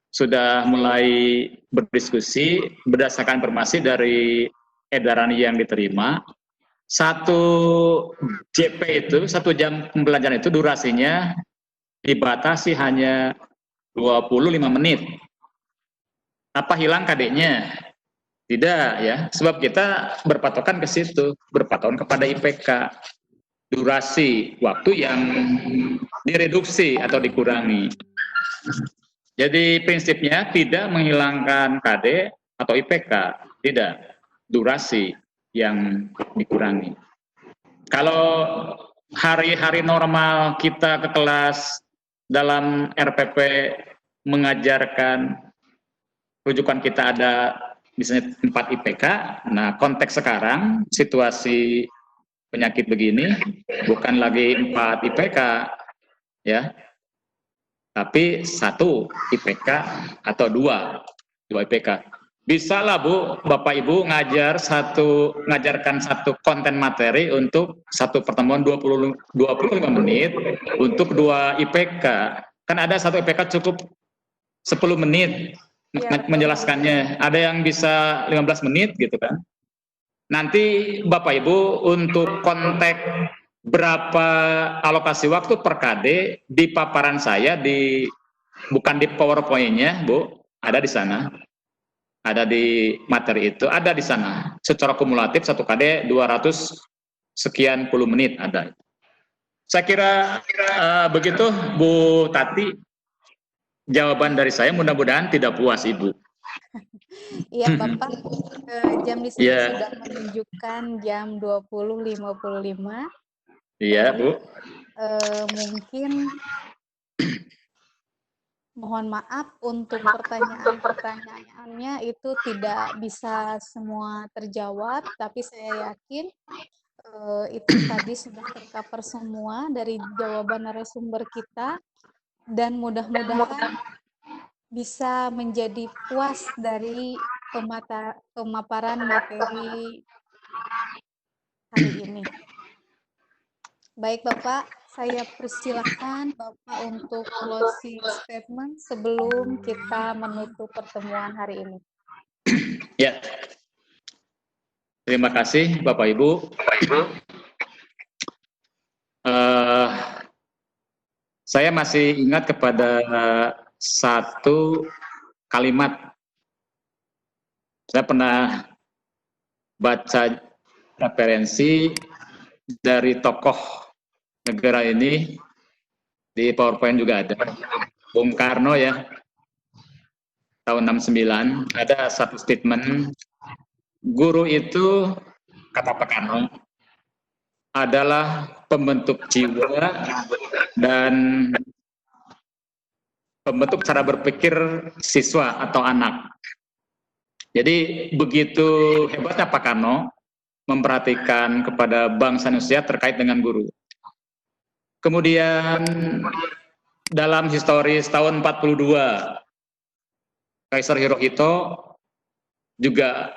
sudah mulai berdiskusi berdasarkan informasi dari edaran yang diterima. 1 JP itu, 1 jam pembelajaran itu durasinya dibatasi hanya 25 menit. Apa hilang KD-nya? Tidak ya, sebab kita berpatokan ke situ, berpatokan kepada IPK. Durasi waktu yang direduksi atau dikurangi. Jadi prinsipnya tidak menghilangkan KD atau IPK, tidak. Durasi yang dikurangi. Kalau hari-hari normal kita ke kelas dalam RPP mengajarkan rujukan kita ada misalnya 4 IPK, nah konteks sekarang situasi penyakit begini bukan lagi 4 IPK ya, tapi 1 IPK atau 2 IPK. Bisa lah Bu, Bapak Ibu ngajarkan 1 konten materi untuk 1 pertemuan 25 menit untuk 2 IPK. Kan ada 1 IPK cukup 10 menit menjelaskannya, ada yang bisa 15 menit gitu kan. Nanti Bapak Ibu untuk konteks berapa alokasi waktu per KD di paparan saya, bukan di PowerPoint-nya Bu, ada di sana, ada di materi itu, ada di sana. Secara kumulatif 1 KD 200 sekian puluh menit ada. Saya kira begitu Bu Tati. Jawaban dari saya, mudah-mudahan tidak puas Ibu. Iya Bapak, jam di sini sudah menunjukkan jam 20.55. Iya Bu. Mungkin mohon maaf untuk pertanyaan-pertanyaannya itu tidak bisa semua terjawab, tapi saya yakin itu tadi sudah tercover semua dari jawaban narasumber kita. Dan mudah-mudahan bisa menjadi puas dari pemaparan materi hari ini. Baik Bapak, saya persilahkan Bapak untuk closing statement sebelum kita menutup pertemuan hari ini. Ya, terima kasih Bapak Ibu. Saya masih ingat kepada 1 kalimat. Saya pernah baca referensi dari tokoh negara ini, di PowerPoint juga ada. Bung Karno ya, tahun 69, ada 1 statement, guru itu, kata Pak Karno, adalah pembentuk jiwa dan pembentuk cara berpikir siswa atau anak. Jadi begitu hebatnya Pak Karno memperhatikan kepada bangsa Indonesia terkait dengan guru. Kemudian dalam historis tahun 42, Kaisar Hirohito juga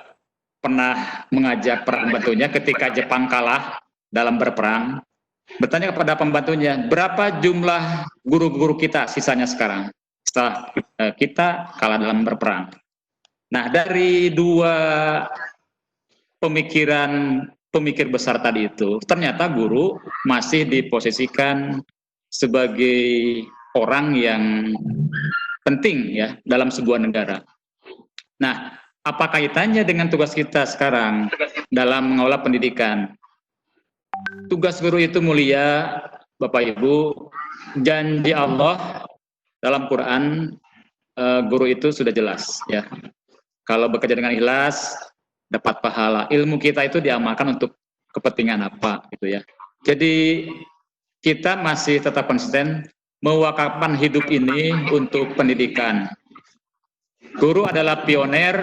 pernah mengajak pembantunya ketika Jepang kalah dalam berperang, bertanya kepada pembantunya, berapa jumlah guru-guru kita sisanya sekarang setelah kita kalah dalam berperang. Nah, dari 2 pemikir besar tadi itu, ternyata guru masih diposisikan sebagai orang yang penting ya dalam sebuah negara. Nah, apa kaitannya dengan tugas kita sekarang dalam mengelola pendidikan? Tugas guru itu mulia, Bapak Ibu. Janji Allah dalam Quran, guru itu sudah jelas ya. Kalau bekerja dengan ikhlas, dapat pahala. Ilmu kita itu diamalkan untuk kepentingan apa gitu ya. Jadi kita masih tetap konsisten mewakafkan hidup ini untuk pendidikan. Guru adalah pioner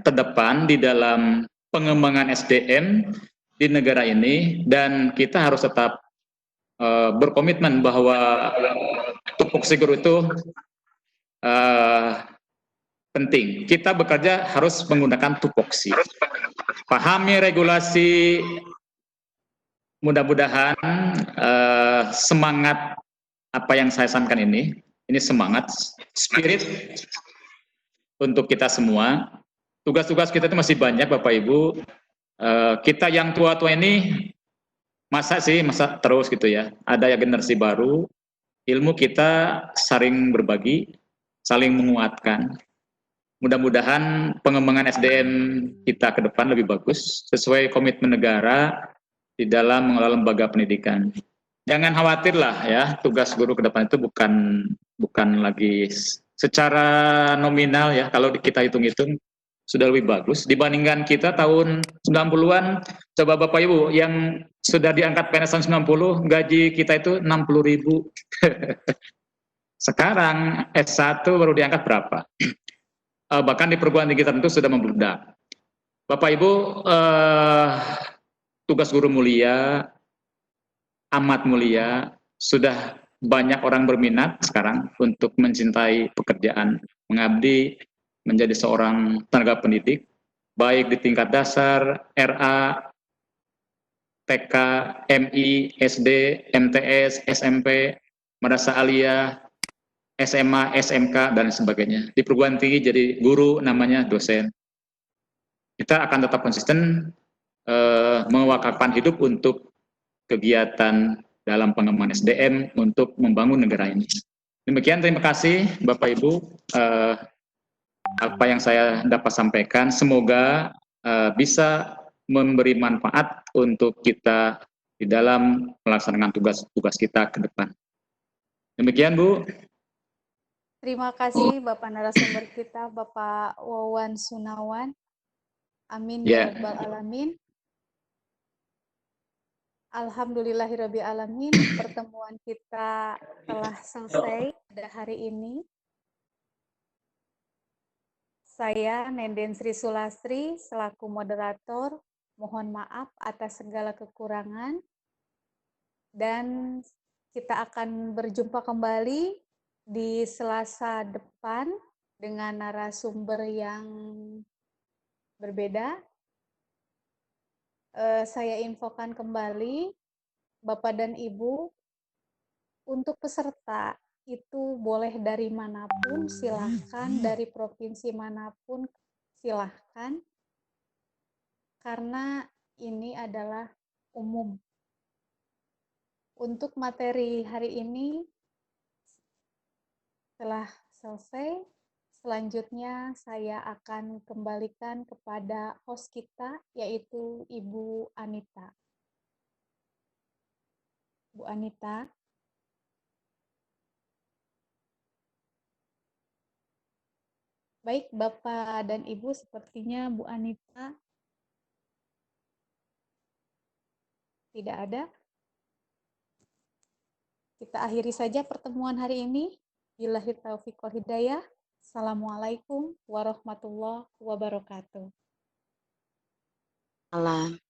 terdepan di dalam pengembangan SDM di negara ini, dan kita harus tetap berkomitmen bahwa tupoksi guru itu penting. Kita bekerja harus menggunakan tupoksi. Pahami regulasi, mudah-mudahan semangat apa yang saya sampaikan ini ini semangat, spirit untuk kita semua. Tugas-tugas kita itu masih banyak, Bapak Ibu. Kita yang tua-tua ini masa terus gitu ya. Ada yang generasi baru, ilmu kita saling berbagi, saling menguatkan. Mudah-mudahan pengembangan SDM kita ke depan lebih bagus sesuai komitmen negara di dalam mengelola lembaga pendidikan. Jangan khawatirlah ya, tugas guru ke depan itu bukan lagi secara nominal ya, kalau kita hitung-hitung sudah lebih bagus dibandingkan kita tahun 90-an. Coba Bapak Ibu yang sudah diangkat PNS tahun 90, gaji kita itu 60.000. Sekarang S1 baru diangkat berapa? Bahkan di perguruan tinggi tertentu sudah membludak. Bapak Ibu, tugas guru mulia, amat mulia, sudah banyak orang berminat sekarang untuk mencintai pekerjaan, mengabdi, menjadi seorang tenaga pendidik, baik di tingkat dasar, RA, TK, MI, SD, MTS, SMP, madrasah aliyah, SMA, SMK, dan sebagainya. Di perguruan tinggi jadi guru, namanya dosen. Kita akan tetap konsisten mewakafkan hidup untuk kegiatan dalam pengembangan SDM untuk membangun negara ini. Demikian, terima kasih Bapak Ibu. Apa yang saya dapat sampaikan, semoga bisa memberi manfaat untuk kita di dalam melaksanakan tugas-tugas kita ke depan. Demikian Bu. Terima kasih Bapak narasumber kita, Bapak Wawan Sunawan. Amin ya rabbal alamin. Alhamdulillahirabbil alamin. Pertemuan kita telah selesai pada hari ini. Saya Nenden Sri Sulastri selaku moderator mohon maaf atas segala kekurangan dan kita akan berjumpa kembali di Selasa depan dengan narasumber yang berbeda. Saya infokan kembali, Bapak dan Ibu, untuk peserta itu boleh dari manapun, silahkan, dari provinsi manapun, silahkan, karena ini adalah umum. Untuk materi hari ini telah selesai. Selanjutnya saya akan kembalikan kepada host kita, yaitu Ibu Anita. Bu Anita. Baik, Bapak dan Ibu, sepertinya Bu Anita tidak ada. Kita akhiri saja pertemuan hari ini. Billahi taufiq wal hidayah. Assalamualaikum warahmatullahi wabarakatuh. Salam.